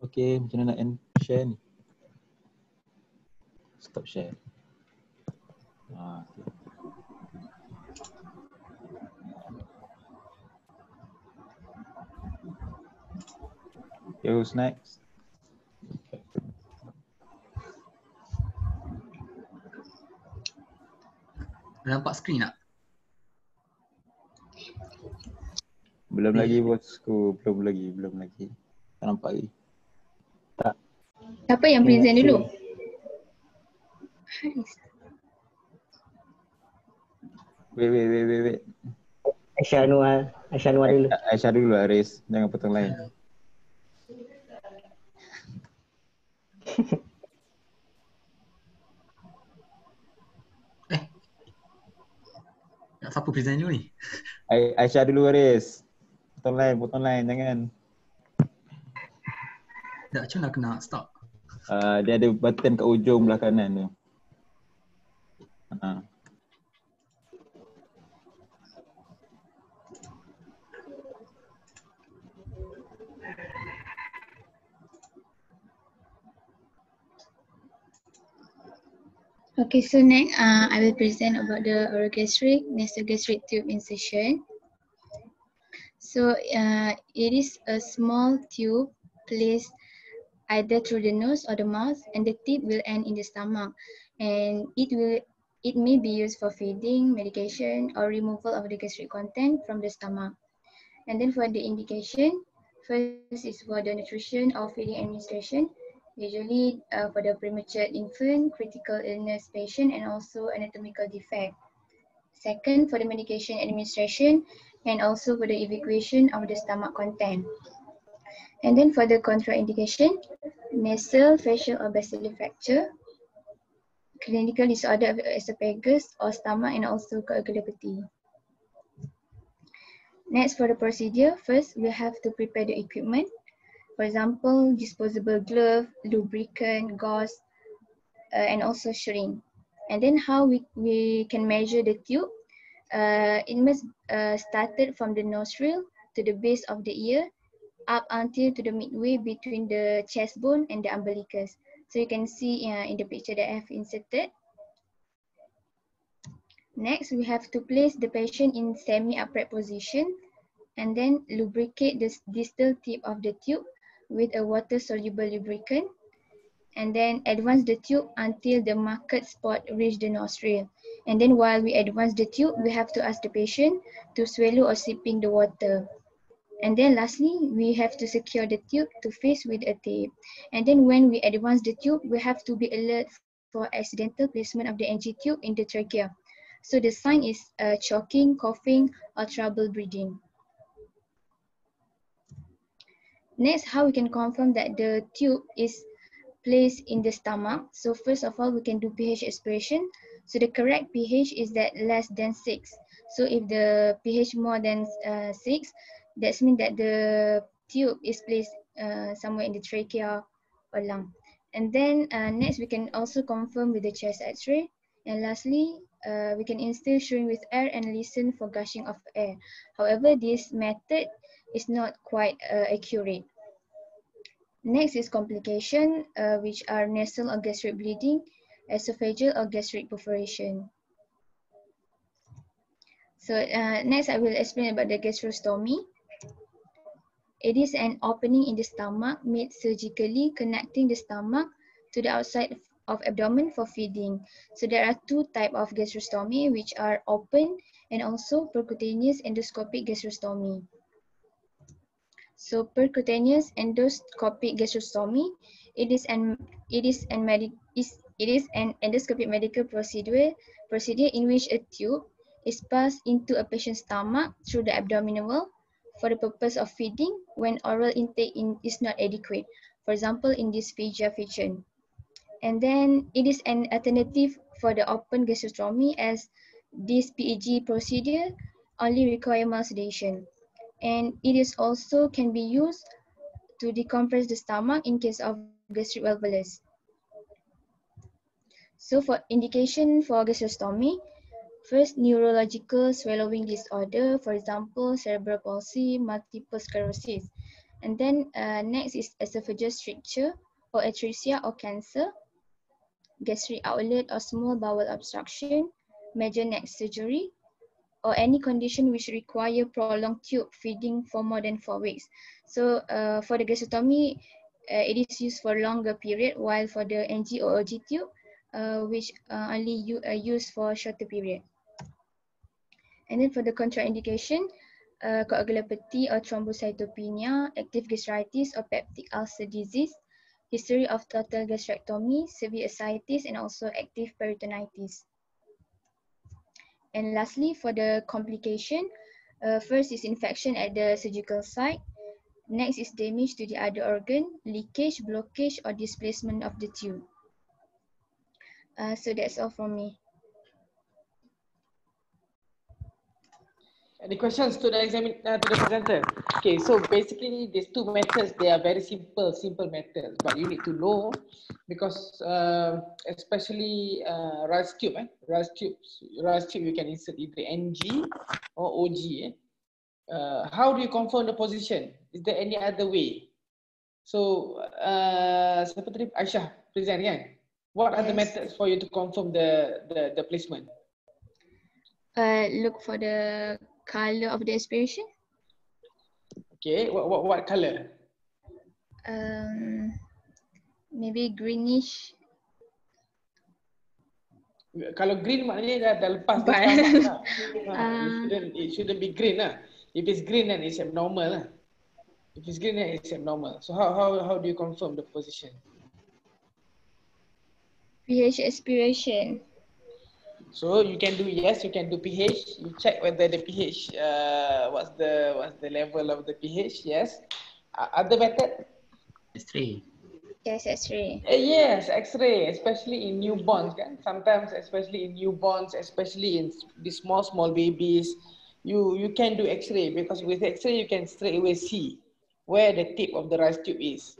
Okay, macam mana nak end share ni? Stop share. Okay. Okay, who's next? Nampak skrin tak? Belum lagi bosku, belum lagi. Tak nampak lagi. Tak. Siapa yang present dulu? Wait. Aisyah Anwar dulu. Aisyah dulu, Aris. Jangan potong lain. Nak siapa present dulu ni? Aisyah dulu, Aris. Potong lain, jangan. Tak, macam nak kena stop. Dia ada button kat ujung belah kanan tu. Okay, so next I will present about the orogastric nasogastric tube incision. So it is a small tube placed either through the nose or the mouth, and the tip will end in the stomach, and it may be used for feeding, medication, or removal of the gastric content from the stomach. And then for the indication, first is for the nutrition or feeding administration, usually for the premature infant, critical illness patient, and also anatomical defect. Second, for the medication administration, and also for the evacuation of the stomach content. And then for the contraindication, nasal, facial, or basilar fracture, clinical disorder of esophagus or stomach, and also coagulopathy. Next, for the procedure, first we have to prepare the equipment. For example, disposable glove, lubricant, gauze, and also shrink. And then how we can measure the tube. It must started from the nostril to the base of the ear, up until to the midway between the chest bone and the umbilicus. So you can see in the picture that I have inserted. Next, we have to place the patient in semi-upright position and then lubricate the distal tip of the tube with a water-soluble lubricant, and then advance the tube until the marked spot reach the nostril. And then while we advance the tube, we have to ask the patient to swallow or sipping the water. And then lastly, we have to secure the tube to face with a tape. And then when we advance the tube, we have to be alert for accidental placement of the NG tube in the trachea. So the sign is choking, coughing, or trouble breathing. Next, how we can confirm that the tube is placed in the stomach. So first of all, we can do pH aspiration. So the correct pH is that less than 6. So if the pH more than 6, that means that the tube is placed somewhere in the trachea or lung. And then next, we can also confirm with the chest X-ray. And lastly, we can instill shrink with air and listen for gushing of air. However, this method is not quite accurate. Next is complication, which are nasal or gastric bleeding, esophageal or gastric perforation. So next I will explain about the gastrostomy. It is an opening in the stomach made surgically connecting the stomach to the outside of abdomen for feeding. So there are two types of gastrostomy, which are open and also percutaneous endoscopic gastrostomy. So percutaneous endoscopic gastrostomy, it is an endoscopic medical procedure in which a tube is passed into a patient's stomach through the abdominal wall for the purpose of feeding when oral intake is not adequate. For example, in dysphagia fiction. And then it is an alternative for the open gastrostomy, as this PEG procedure only requires mild sedation. And it is also can be used to decompress the stomach in case of gastric valvulus. So for indication for gastrostomy, first, neurological swallowing disorder, for example, cerebral palsy, multiple sclerosis. And then next is esophageal stricture or atresia or cancer, gastric outlet or small bowel obstruction, major neck surgery, or any condition which require prolonged tube feeding for more than 4 weeks. So for the gastrostomy, it is used for longer period, while for the NG or OG tube, which only used for shorter period. And then for the contraindication, coagulopathy or thrombocytopenia, active gastritis or peptic ulcer disease, history of total gastrectomy, severe ascites, and also active peritonitis. And lastly, for the complication, first is infection at the surgical site. Next is damage to the other organ, leakage, blockage, or displacement of the tube. So that's all from me. Any questions to the presenter? Okay, so basically these two methods, they are very simple methods, but you need to know because especially rice tube, rice tube you can insert either NG or OG. How do you confirm the position? Is there any other way? So siapa tadi Aisyah present kan? What are the Yes. methods for you to confirm the placement? Look for the color of the aspiration. Okay, what color? Maybe greenish. Kalau green maknanya dah lepas dia But stomach lah. It shouldn't be green lah. If it's green then it's abnormal lah. If it's green then it's abnormal. So how do you confirm the position? pH aspiration. So you can do, yes, you can do pH. You check whether the pH, what's the level of the pH. Yes. Other method? X-ray. Yes, X-ray. Yes, X-ray, especially in newborns. Kan? Sometimes, especially in newborns, especially in the small babies, you can do X-ray, because with X-ray you can straight away see where the tip of the rice tube is.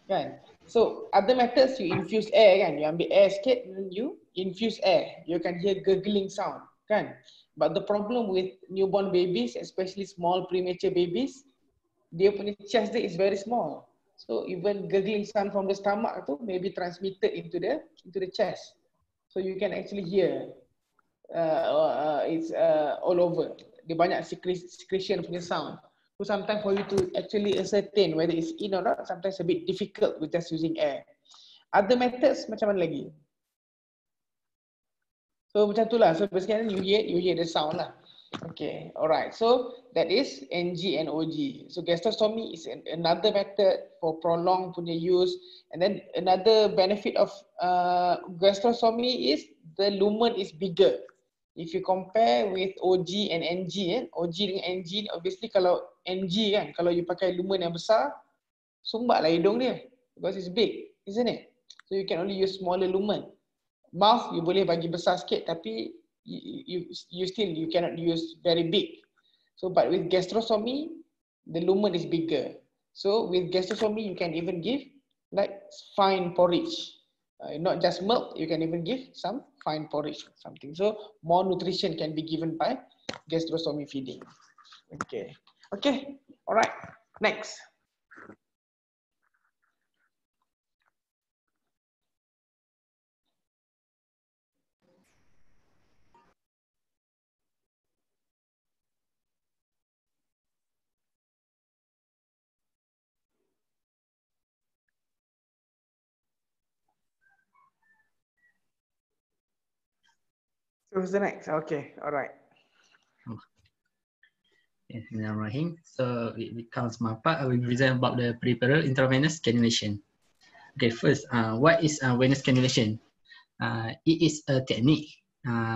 Kan? So other methods, you infuse air, kan? You ambil air sikit, then you infuse air. You can hear gurgling sound, kan? But the problem with newborn babies, especially small premature babies, dia punya chest dia is very small. So even gurgling sound from the stomach tu may be transmitted into the chest. So you can actually hear it's all over. Dia banyak secretion punya sound. So sometimes for you to actually ascertain whether it's in or not, sometimes a bit difficult with just using air. Other methods macam mana lagi? So macam tu lah. So basically you hear the sound lah. Okay, alright. So that is NG and OG. So gastrostomy is another method for prolonged punya use. And then another benefit of gastrostomy is the lumen is bigger. If you compare with OG and NG, OG dengan NG, obviously kalau NG kan, kalau you pakai lumen yang besar, sumbat lah hidung dia. Because it's big, isn't it? So you can only use smaller lumen. Mouth, you boleh bagi besar sikit, tapi you cannot use very big. So but with gastrostomy, the lumen is bigger. So with gastrostomy, you can even give like fine porridge. Not just milk, you can even give some fine porridge or something. So more nutrition can be given by gastrostomy feeding. Okay. Okay. All right. Next. So who's the next? Okay, all right. Bismillahirrahmanirrahim. So it becomes my part. I will present about the peripheral intravenous cannulation. Okay, first, what is venous cannulation? It is a technique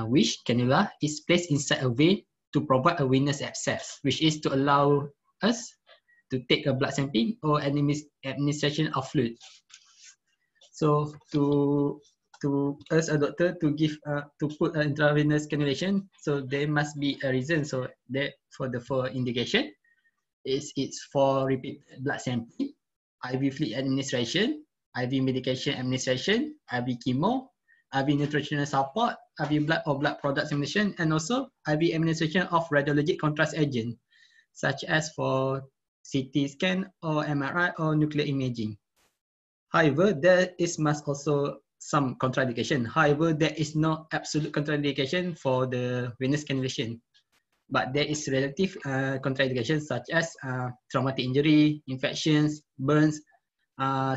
which cannula is placed inside a vein to provide a venous access, which is to allow us to take a blood sampling or administration of fluid. So to us a doctor to give to put an intravenous cannulation, so there must be a reason. So that for indication it's for repeat blood sampling, IV fluid administration, IV medication administration, IV chemo, IV nutritional support, IV blood or blood product administration, and also IV administration of radiologic contrast agent, such as for CT scan or MRI or nuclear imaging. However, there is must also some contraindication. However, there is no absolute contraindication for the venous cannulation, but there is relative contraindications such as traumatic injury, infections, burns,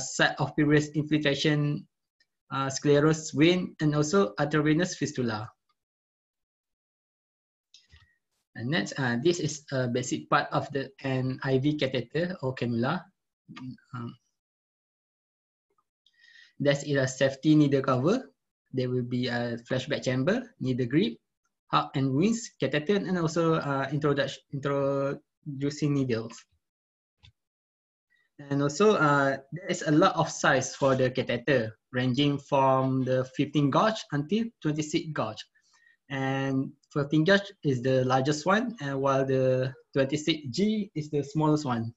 site of previous infiltration, sclerosed vein, and also arteriovenous fistula. And next, this is a basic part of an IV catheter or cannula. There is a safety needle cover. There will be a flashback chamber, needle grip, heart and wings, catheter, and also introducing needles. And also, there is a lot of size for the catheter, ranging from the 15 gauge until 26 gauge. And 15 gauge is the largest one, and while the 26G is the smallest one.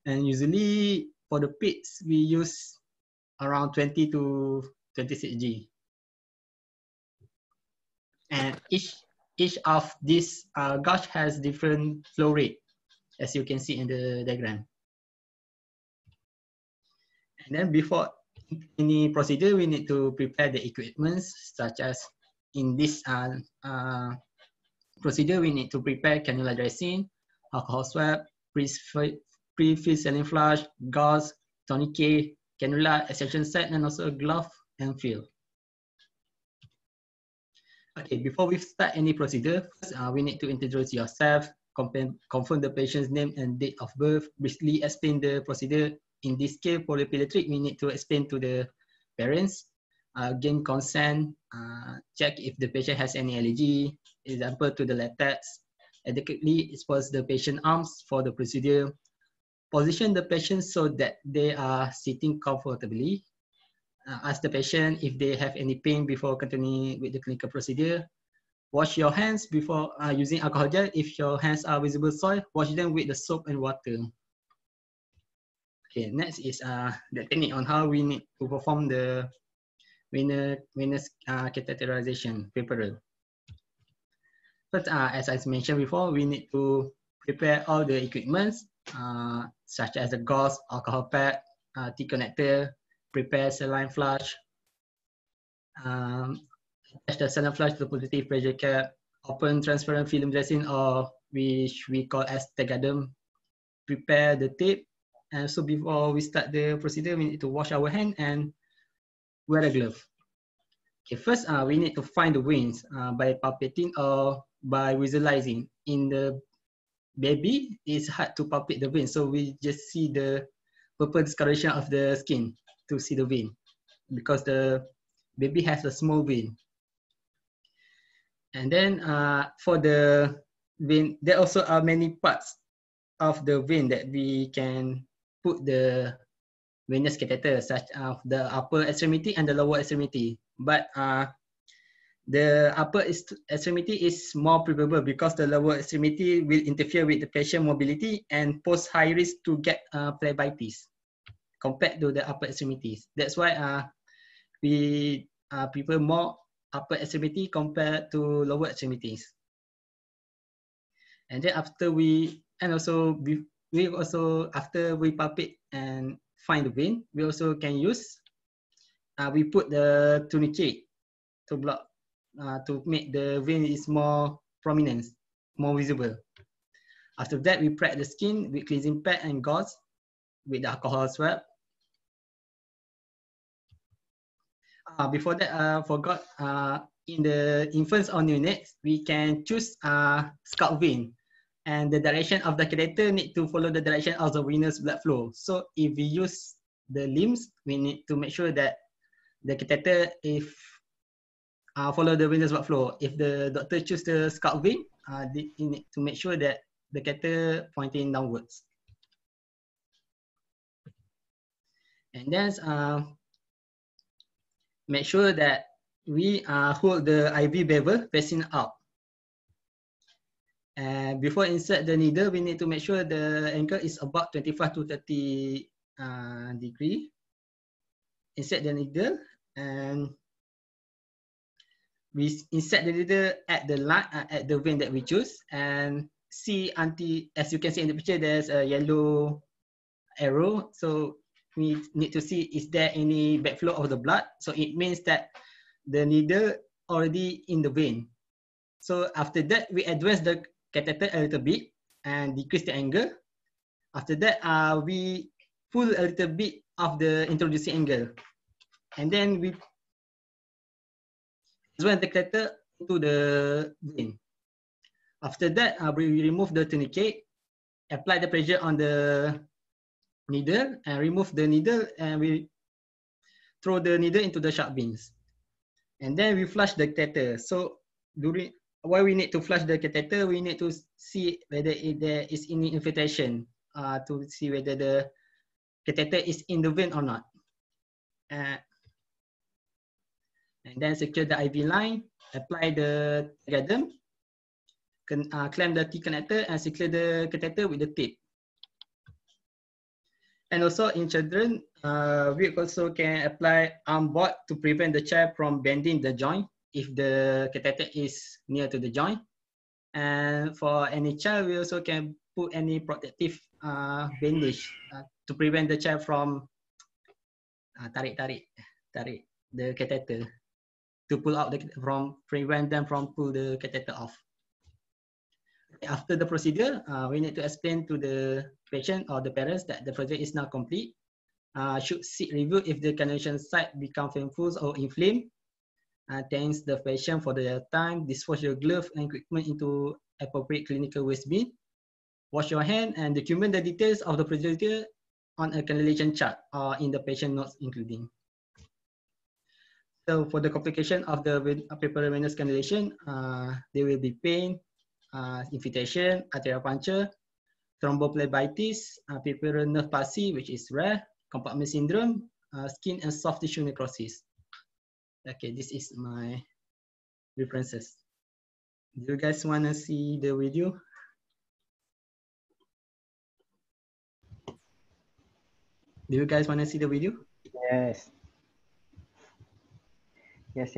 And usually, for the pits, we use around 20 to 26G. And each of these gauge has different flow rate, as you can see in the diagram. And then before any procedure, we need to prepare the equipment, such as in this procedure, we need to prepare cannula dressing, alcohol swab, pre-filled saline flush, gauze, tourniquet, cannula extraction set, and also a glove and fill. Okay, before we start any procedure, first we need to introduce yourself, confirm the patient's name and date of birth, briefly explain the procedure. In this case, for the pediatric, we need to explain to the parents, gain consent, check if the patient has any allergy, example to the latex, adequately expose the patient arms for the procedure, position the patient so that they are sitting comfortably, ask the patient if they have any pain before continuing with the clinical procedure, wash your hands before using alcohol gel. If your hands are visible soil, wash them with the soap and water. Okay, next is the technique on how we need to perform the venous catheterization preparer. But as I mentioned before, we need to prepare all the equipment, such as the gauze, alcohol pad, T-connector, prepare saline flush, attach the saline flush to the positive pressure cap, open transparent film dressing, or which we call as tegadum, prepare the tape. And so before we start the procedure, we need to wash our hand and wear a glove. Okay, first we need to find the veins by palpating or by visualizing. In the baby, it's hard to palpate the vein, so we just see the purple discoloration of the skin to see the vein, because the baby has a small vein. And then for the vein, there also are many parts of the vein that we can put the venous catheter, such as the upper extremity and the lower extremity. But the upper extremity is more probable because the lower extremity will interfere with the patient mobility and pose high risk to get phlebitis compared to the upper extremities. That's why we prefer more upper extremity compared to lower extremities. And then after we after we palpate and find the vein, we also can use we put the tourniquet to block to make the vein is more prominent, more visible. After that, we prep the skin with cleansing pad and gauze with the alcohol swab. Before that, I forgot, in the infants or neonates, we can choose scalp vein, and the direction of the catheter need to follow the direction of the venous blood flow. So if we use the limbs, we need to make sure that the catheter follow the venous blood flow. If the doctor choose the scalp vein, they need to make sure that the catheter pointing downwards. And then make sure that we hold the IV bevel facing out. And before insert the needle, we need to make sure the angle is about 25 to 30 degree. Insert the needle and we insert the needle at the line, at the vein that we choose, and see until, as you can see in the picture, there's a yellow arrow. So we need to see is there any backflow of the blood. So it means that the needle already in the vein. So after that, we advance the catheter a little bit and decrease the angle. After that, we pull a little bit of the introducing angle, and then we advance the catheter into the vein. After that, we remove the tourniquet, apply the pressure on the needle, and remove the needle, and we throw the needle into the sharp veins. And then we flush the catheter. So why we need to flush the catheter, we need to see whether there is any infiltration, to see whether the catheter is in the vein or not. And then secure the IV line, apply the tegadum, clamp the T-connector, and secure the catheter with the tape. And also in children, we also can apply arm board to prevent the child from bending the joint if the catheter is near to the joint. And for any child, we also can put any protective bandage to prevent the child from tarik the catheter to pull out prevent them from pull the catheter off. After the procedure, we need to explain to the patient or the parents that the procedure is now complete. Should seek review if the cannulation site become painful or inflamed. Thanks the patient for their time. Dispose your glove and equipment into appropriate clinical waste bin. Wash your hand and document the details of the procedure on a cannulation chart or in the patient notes including. So for the complication of the peripheral venous cannulation, there will be pain, infiltration, arterial puncture, thrombophlebitis, peripheral nerve palsy, which is rare, compartment syndrome, skin and soft tissue necrosis. Okay, this is my references. Do you guys want to see the video? Do you guys want to see the video? Yes. Yes.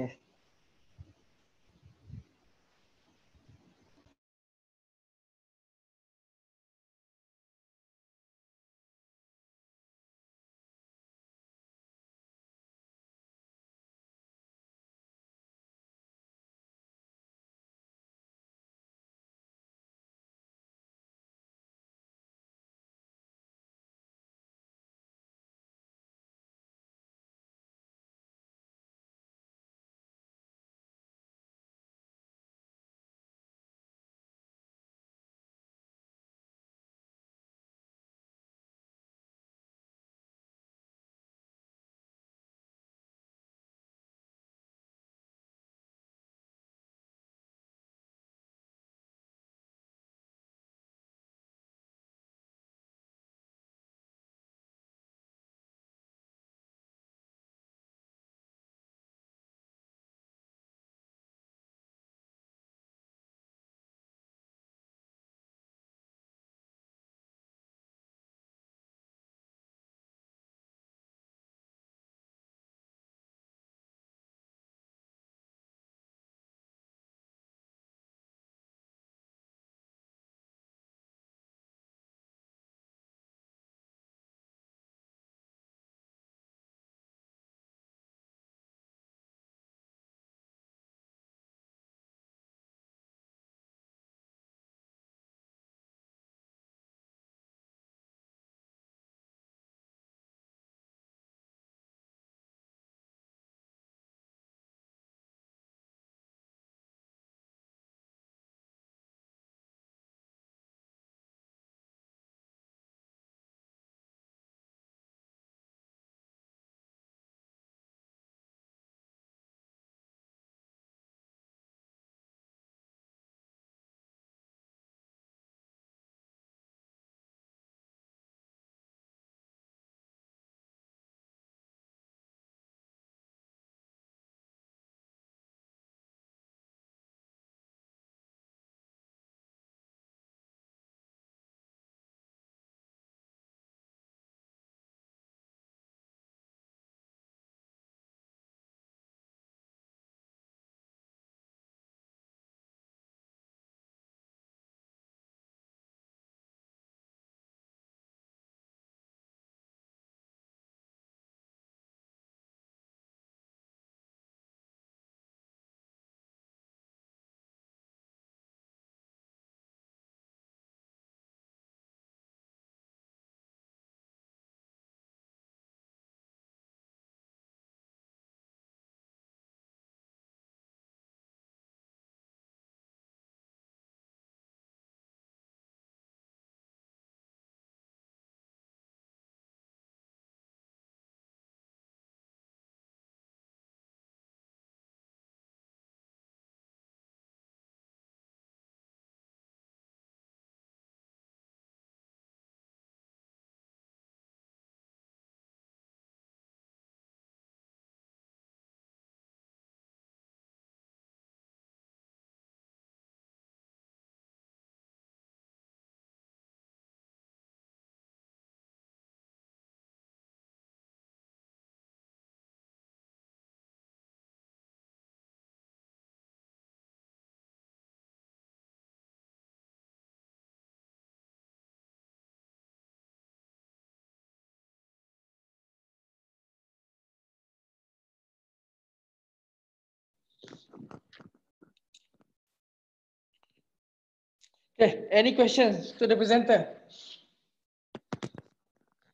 Okay, any questions to the presenter?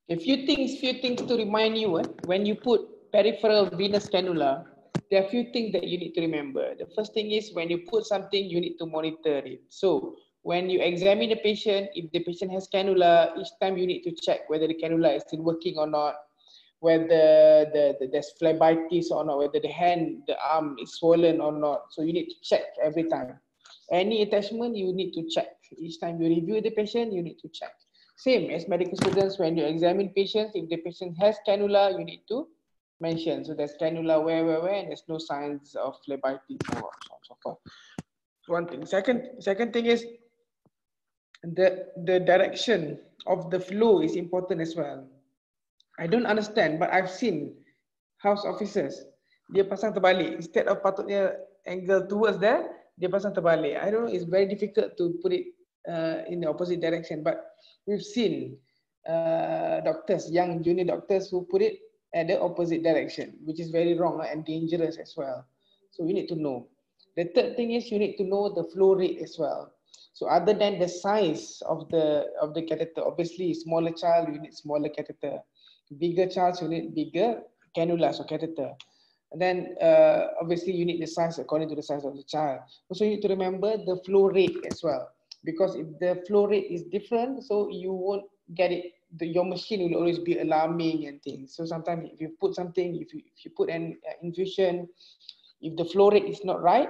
A few things to remind you. When you put peripheral venous cannula, there are a few things that you need to remember. The first thing is when you put something, you need to monitor it. So when you examine the patient, if the patient has cannula, each time you need to check whether the cannula is still working or not, whether there's phlebitis or not, whether the hand, the arm is swollen or not. So you need to check every time. Any attachment, you need to check. Each time you review the patient, you need to check. Same as medical students, when you examine patients, if the patient has cannula, you need to mention. So there's cannula where, and there's no signs of phlebitis or so forth. One thing. Second thing is the direction of the flow is important as well. I don't understand, but I've seen house officers, dia pasang terbalik. Instead of patutnya angle towards there, dia pasang terbalik. I don't know, it's very difficult to put it in the opposite direction, but we've seen doctors, young junior doctors who put it at the opposite direction, which is very wrong and dangerous as well. So you need to know. The third thing is you need to know the flow rate as well. So other than the size of the catheter, obviously smaller child, you need smaller catheter. Bigger child, you need bigger cannulas or catheter. And then obviously you need the size according to the size of the child. Also you need to remember the flow rate as well. Because if the flow rate is different, so you won't get it, your machine will always be alarming and things. So sometimes if you put something, if you put an infusion, if the flow rate is not right,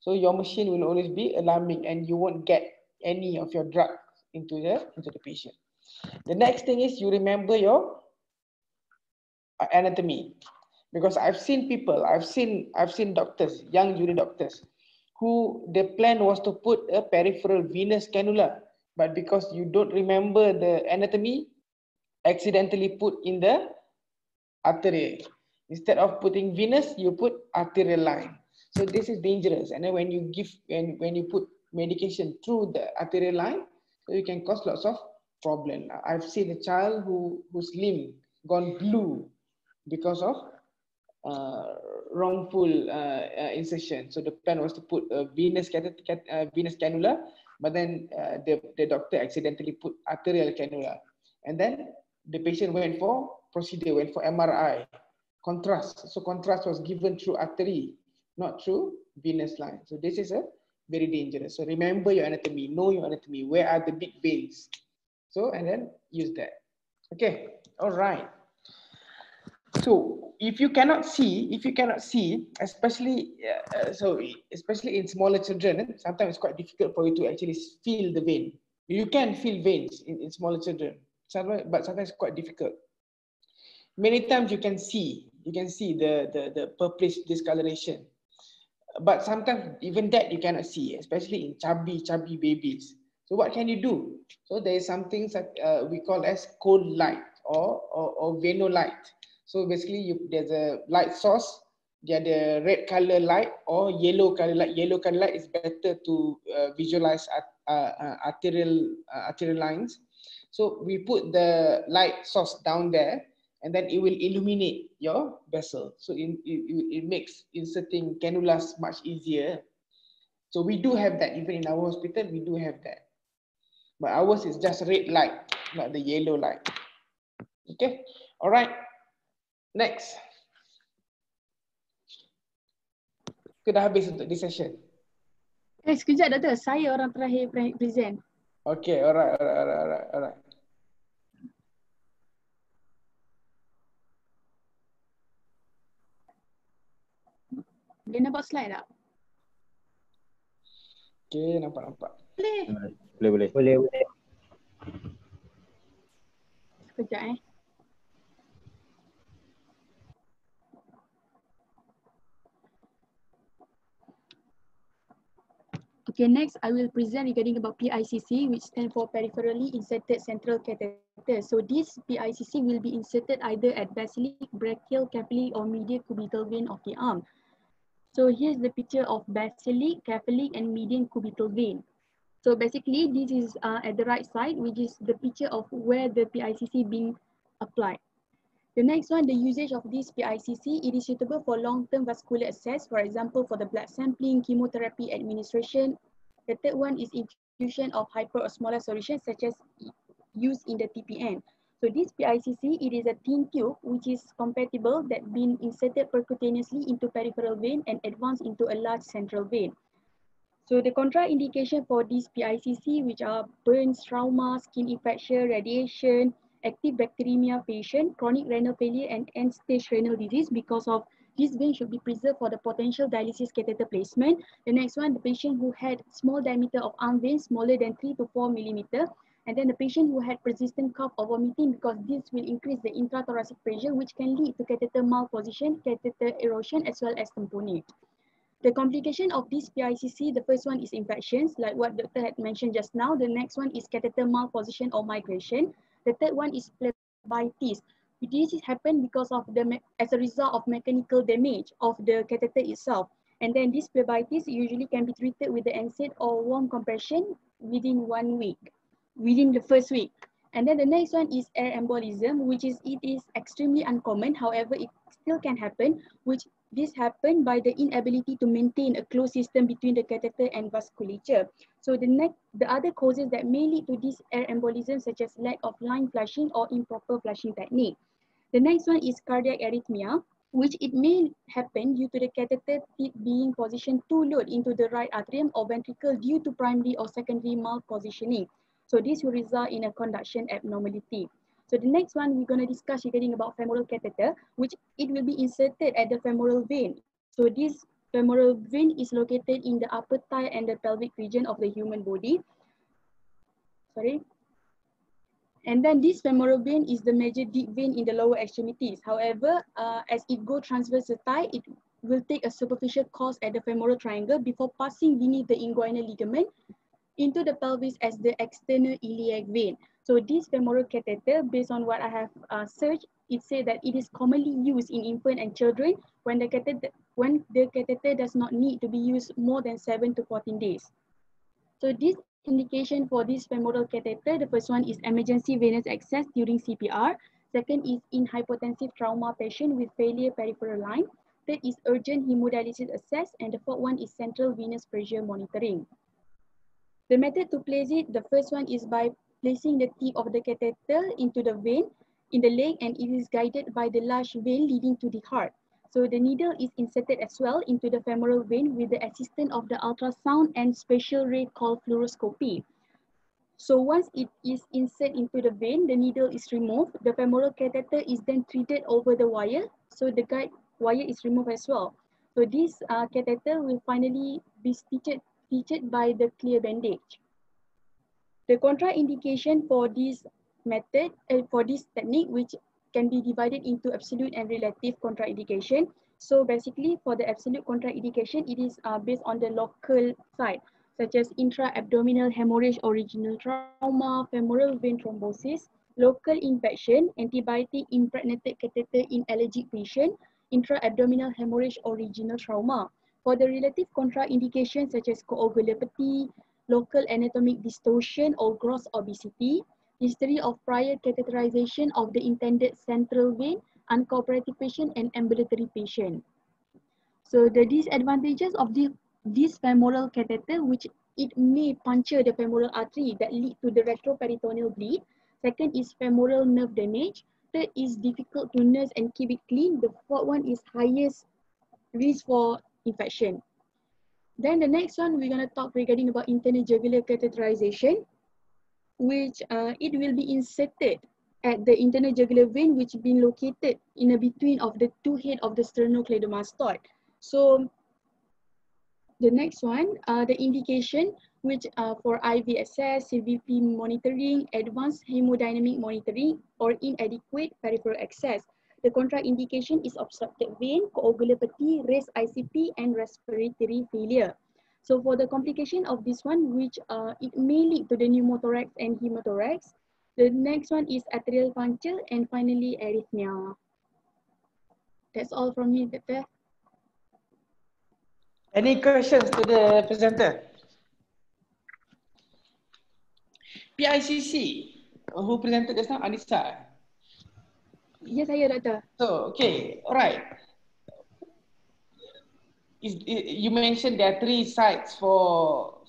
so your machine will always be alarming and you won't get any of your drug into the patient. The next thing is you remember your anatomy. Because I've seen people, I've seen doctors, young junior doctors, who the plan was to put a peripheral venous cannula, but because you don't remember the anatomy, accidentally put in the artery. Instead of putting venous, you put arterial line. So this is dangerous. And then when you give, when you put medication through the arterial line, so you can cause lots of problem. I've seen a child whose limb gone blue because of wrongful insertion. So the plan was to put a venous cannula, but then the doctor accidentally put arterial cannula, and then the patient went for procedure, went for MRI, contrast. So contrast was given through artery, not through venous line. So this is a very dangerous. So remember your anatomy, know your anatomy. Where are the big veins? So and then use that. Okay, all right. So if you cannot see, especially especially in smaller children, sometimes it's quite difficult for you to actually feel the vein. You can feel veins in smaller children, but sometimes it's quite difficult. Many times you can see the purplish discoloration, but sometimes even that you cannot see, especially in chubby babies. So what can you do? So there is something that we call as cold light or venolight. So basically there's a light source, the other red color light or yellow color light. Yellow color light is better to visualize arterial lines. So we put the light source down there, and then it will illuminate your vessel. So it makes inserting cannulas much easier. So we do have that, even in our hospital, we do have that. But ours is just red light, not the yellow light. Okay, all right. Next. Kita dah habis untuk this session. Sekejap Doktor, saya orang terakhir present. Okay, alright. Dia nampak slide tak? Okay, nampak. Boleh. Boleh. Sekejap Okay, next I will present regarding about PICC, which stands for Peripherally Inserted Central Catheter. So this PICC will be inserted either at basilic, brachial, capillary or medial cubital vein of the arm. So here's the picture of basilic, capillary and median cubital vein. So basically this is at the right side, which is the picture of where the PICC being applied. The next one, the usage of this PICC, it is suitable for long-term vascular access, for example, for the blood sampling, chemotherapy administration. The third one is infusion of hyperosmolar solutions such as used in the TPN. So this PICC, it is a thin tube which is compatible that been inserted percutaneously into peripheral vein and advanced into a large central vein. So the contraindication for this PICC, which are burns, trauma, skin infection, radiation, active bacteremia patient, chronic renal failure, and end-stage renal disease, because of this vein should be preserved for the potential dialysis catheter placement. The next one, the patient who had small diameter of arm vein smaller than 3 to 4 millimeter, and then the patient who had persistent cough or vomiting, because this will increase the intrathoracic pressure, which can lead to catheter malposition, catheter erosion, as well as tamponade. The complication of this PICC, the first one is infections, like what Dr. had mentioned just now. The next one is catheter malposition or migration. The third one is phlebitis. This is happened because of as a result of mechanical damage of the catheter itself. And then this phlebitis usually can be treated with the NSAID or warm compression within 1 week, within the first week. And then the next one is air embolism, which is extremely uncommon. However, it still can happen, which this happens by the inability to maintain a closed system between the catheter and vasculature. So the other causes that may lead to this air embolism, such as lack of line flushing or improper flushing technique. The next one is cardiac arrhythmia, which it may happen due to the catheter tip being positioned too low into the right atrium or ventricle due to primary or secondary malpositioning. So this will result in a conduction abnormality. So the next one we're going to discuss regarding about femoral catheter, which it will be inserted at the femoral vein. So this femoral vein is located in the upper thigh and the pelvic region of the human body. And then this femoral vein is the major deep vein in the lower extremities. However, as it goes transverse the thigh, it will take a superficial course at the femoral triangle before passing beneath the inguinal ligament into the pelvis as the external iliac vein. So this femoral catheter, based on what I have searched, it says that it is commonly used in infant and children when the catheter does not need to be used more than 7 to 14 days. So this indication for this femoral catheter, the first one is emergency venous access during CPR. Second is in hypotensive trauma patient with failure peripheral line. Third is urgent hemodialysis access. And the fourth one is central venous pressure monitoring. The method to place it, the first one is by placing the tip of the catheter into the vein in the leg, and it is guided by the large vein leading to the heart. So the needle is inserted as well into the femoral vein with the assistance of the ultrasound and spatial ray called fluoroscopy. So once it is inserted into the vein, the needle is removed. The femoral catheter is then threaded over the wire. So the guide wire is removed as well. So this catheter will finally be stitched by the clear bandage. The contraindication for this method, for this technique, which can be divided into absolute and relative contraindication. So basically for the absolute contraindication, it is based on the local site, such as intra-abdominal hemorrhage, original trauma, femoral vein thrombosis, local infection, antibiotic impregnated catheter in allergic patient, intra-abdominal hemorrhage, original trauma. For the relative contraindications such as coagulopathy, local anatomic distortion or gross obesity, history of prior catheterization of the intended central vein, uncooperative patient, and ambulatory patient. So the disadvantages of this femoral catheter, which it may puncture the femoral artery that lead to the retroperitoneal bleed. Second is femoral nerve damage. Third is difficult to nurse and keep it clean. The fourth one is highest risk for infection. Then the next one, we're going to talk regarding about internal jugular catheterization, which it will be inserted at the internal jugular vein, which been located in a between of the two head of the sternocleidomastoid. So the next one, the indication, which for IV access, CVP monitoring, advanced hemodynamic monitoring, or inadequate peripheral access. The contraindication is obstructed vein, coagulopathy, raised ICP, and respiratory failure. So for the complication of this one, which it may lead to the pneumothorax and hemothorax. The next one is atrial puncture, and finally arrhythmia. That's all from me, Doctor. Any questions to the presenter? PICC, who presented just now? Anissa. Ya, saya doktor. So, okay, alright. You mentioned there are 3 sites for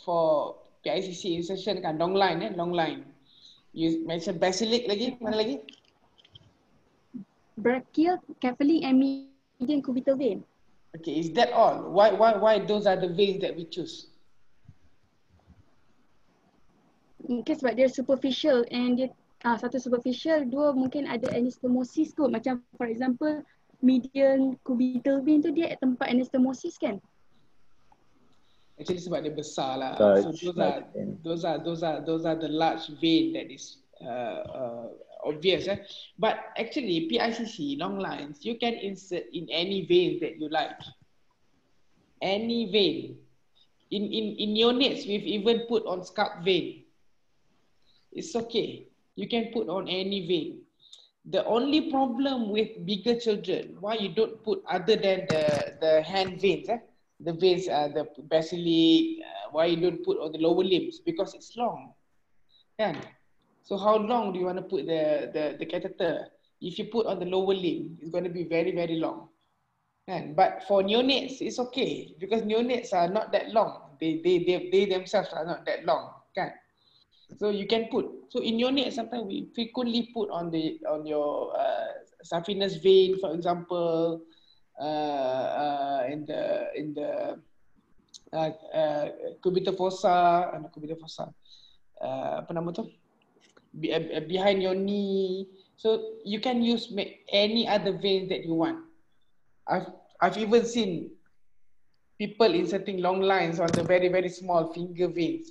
PICC insertion kan, long line long line. You mentioned basilic lagi, mana lagi? Brachial, cephalic and median cubital vein. Okay, is that all? Why those are the veins that we choose? Mungkin sebab dia superficial and dia satu superficial, dua mungkin ada anastomosis kot. Macam for example median cubital vein tu dia tempat anastomosis kan? Actually sebab dia besar lah. Large, So those are the large vein that is obvious. But actually PICC long lines you can insert in any vein that you like. Any vein. In neonates we've even put on scalp vein. It's okay. You can put on any vein. The only problem with bigger children, why you don't put other than the hand veins, the veins, the basilic, why you don't put on the lower limbs? Because it's long. Yeah. So how long do you want to put the catheter? If you put on the lower limb, it's going to be very, very long. And, but for neonates, it's okay because neonates are not that long. They themselves are not that long. Kan? So you can put. So in neonates, sometimes we frequently put on your saphenous vein, for example, in the cubital fossa, apa nama tu? Behind your knee. So you can use any other vein that you want. I've even seen people inserting long lines on the very, very small finger veins.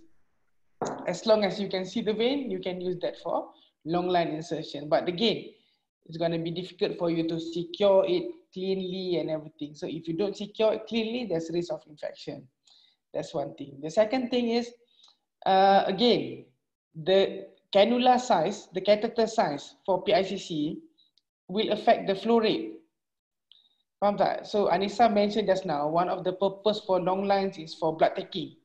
As long as you can see the vein, you can use that for long line insertion. But again, it's going to be difficult for you to secure it cleanly and everything. So if you don't secure it cleanly, there's risk of infection. That's one thing. The second thing is, again, the cannula size, the catheter size for PICC will affect the flow rate. Faham tak? So Anissa mentioned just now, one of the purpose for long lines is for blood taking.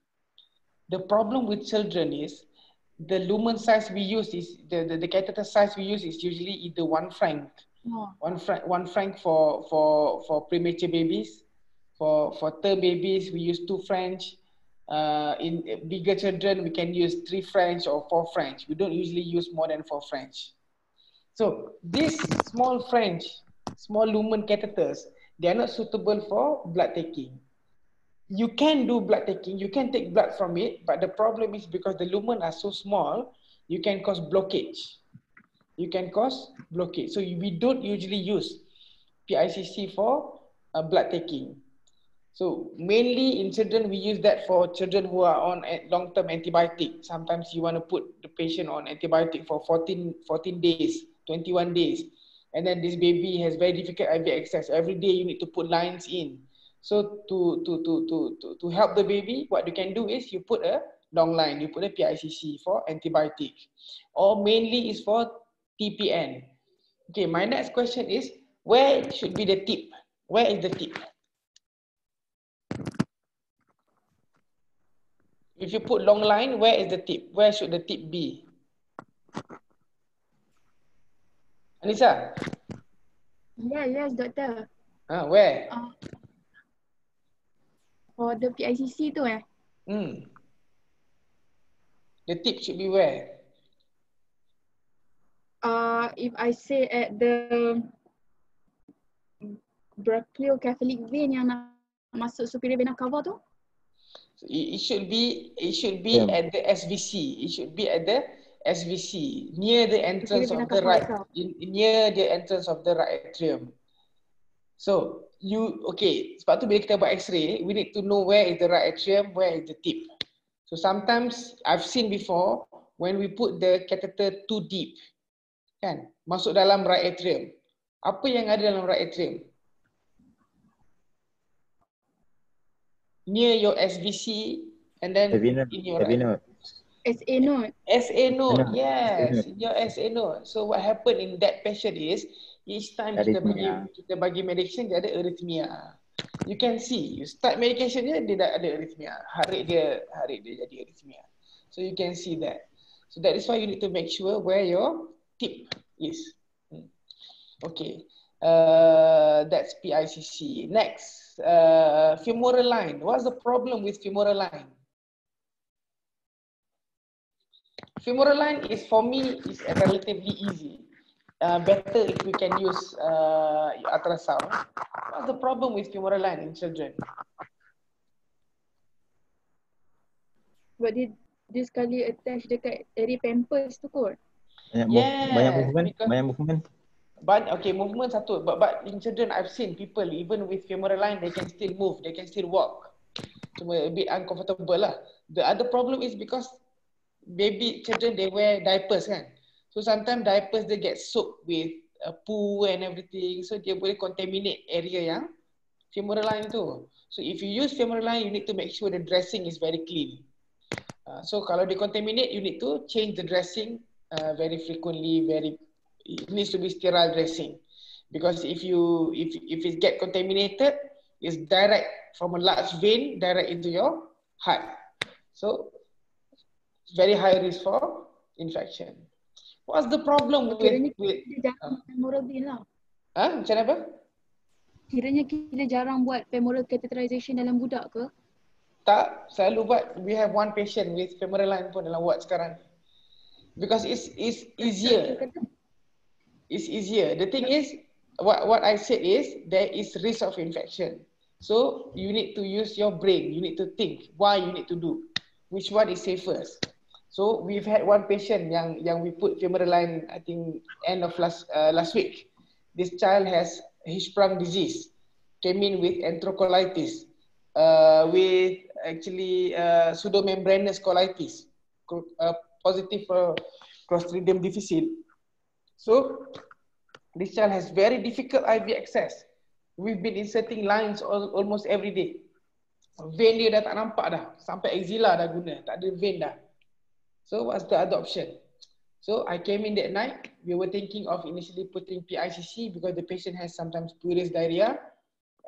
The problem with children is the lumen size we use is the catheter size we use is usually either 1 franc, 1 franc for premature babies, for term babies we use 2 French. In bigger children we can use 3 French or 4 French. We don't usually use more than 4 French. So these small French, small lumen catheters, they are not suitable for blood taking. You can do blood taking, you can take blood from it, but the problem is because the lumen are so small, you can cause blockage. You can cause blockage. So we don't usually use PICC for blood taking. So mainly in children, we use that for children who are on long-term antibiotic. Sometimes you want to put the patient on antibiotic for 14 days, 21 days. And then this baby has very difficult IV access. Every day you need to put lines in. So to help the baby, what you can do is you put a long line, you put a PICC for antibiotic, or mainly is for TPN. Okay, my next question is, where should be the tip? Where is the tip? If you put long line, where is the tip? Where should the tip be? Anissa? Yes, doctor. Where? For the PICC tu The tip should be where? If I say at the brachiocephalic vein yang nak masuk superior vena cava tu. So it should be at the SVC. It should be at the SVC, near the entrance of the right, near the entrance of the right atrium. So sebab tu bila kita buat X-ray, we need to know where is the right atrium, where is the tip. So sometimes I've seen before when we put the catheter too deep, kan, masuk dalam right atrium. Apa yang ada dalam right atrium? Near your SVC and then in your right. SA node. SA node, yes, in your SA node. So what happened in that patient is each time kita bagi medication dia ada arrhythmia. You can see, you start medication dia dah ada arrhythmia. Heart rate dia jadi arrhythmia. So you can see that. So that is why you need to make sure where your tip is. Okay. That's PICC. Next, femoral line. What's the problem with femoral line? Femoral line is, for me, is relatively easy. Better if we can use ultrasound. What's the problem with femoral line in children? But dia sekali attach dekat area pampers tu kot. Banyak movement. But okay, movement satu. But in children, I've seen people even with femoral line, they can still move, they can still walk. Cuma a bit uncomfortable lah. The other problem is because baby children, they wear diapers kan. So sometimes diapers they get soaked with poo and everything. So dia boleh contaminate area yang femoral line tu. So if you use femoral line, you need to make sure the dressing is very clean. So kalau they contaminate, you need to change the dressing very frequently. It needs to be sterile dressing, because if it get contaminated, it's direct from a large vein direct into your heart. So very high risk for infection. What's the problem with femoral vein lah. Macam apa? Kiranya kita jarang buat femoral catheterization dalam budak ke? Tak, selalu buat. We have one patient with femoral line pun dalam ward sekarang. Because it's easier. It's easier. The thing is, what I said is there is risk of infection. So you need to use your brain. You need to think why you need to do. Which one is safest? So we've had one patient yang we put femoral line, I think end of last week. This child has Hirschsprung disease, came in with enterocolitis, with actually pseudomembranous colitis, positive Clostridium difficile. So this child has very difficult IV access. We've been inserting lines almost every day. Vein dia dah tak nampak dah, sampai axilla dah guna, tak ada vein dah. So what's the other option? So I came in that night. We were thinking of initially putting PICC because the patient has sometimes pleuris diarrhea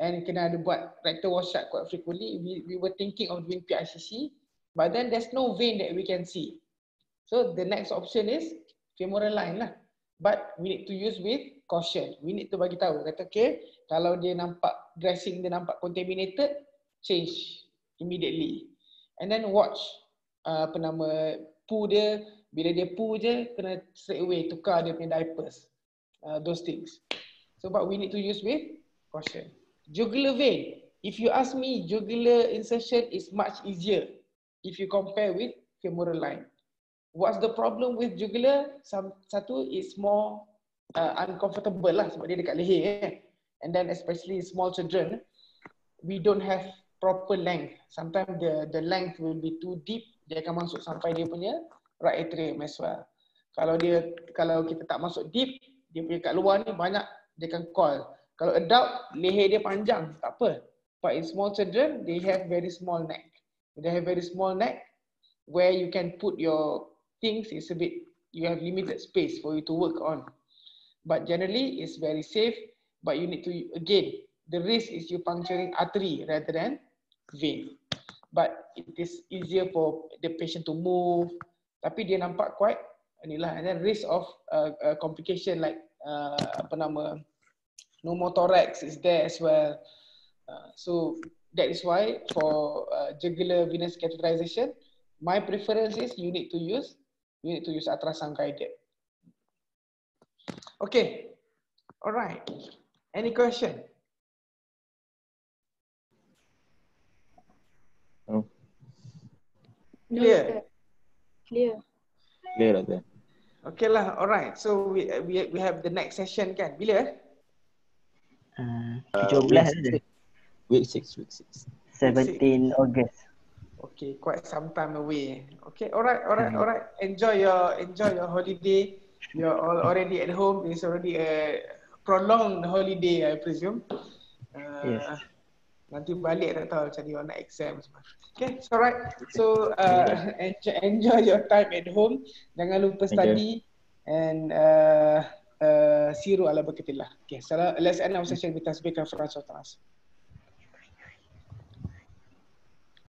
and kena ada buat rectal washout quite frequently. We were thinking of doing PICC, but then there's no vein that we can see. So the next option is femoral line lah. But we need to use with caution. We need to bagi tahu, kata okay, kalau dia nampak dressing dia nampak contaminated, change immediately. And then watch poo dia, bila dia poo je, kena straight away tukar dia punya diapers. Those things. So but we need to use with caution. Jugular vein. If you ask me, jugular insertion is much easier if you compare with femoral line. What's the problem with jugular? Satu is more uncomfortable lah sebab dia dekat leher. And then especially small children, we don't have proper length. Sometimes the length will be too deep. Dia akan masuk sampai dia punya right atrium as well. Kalau kita tak masuk deep, dia punya kat luar ni banyak, dia akan coil. Kalau adult, leher dia panjang, tak apa. But in small children, they have very small neck. They have very small neck where you can put your things, is a bit, you have limited space for you to work on. But generally, it's very safe. But you need to, again, the risk is you puncturing artery rather than vein. But it is easier for the patient to move. Tapi dia nampak quite inilah, and then risk of complication like pneumothorax is there as well. So that is why for jugular venous catheterization, my preference is you need to use ultrasound guided. Okay, all right. Any question? No. Clear. Clear. Clear lah. Okay lah, all right. So we have the next session kan? Bila? 17 ada. Week 6. 17 August. Okay, quite some time away. Okay, all right. Enjoy your holiday. You're already at home. It's already a prolonged holiday, I presume. Yes. Nanti balik tak tahu macam mana exam. Okay, it's alright. So enjoy your time at home. Jangan lupa study and siru ala berkatillah. Okay, so let's end our session with tasbih kafarat.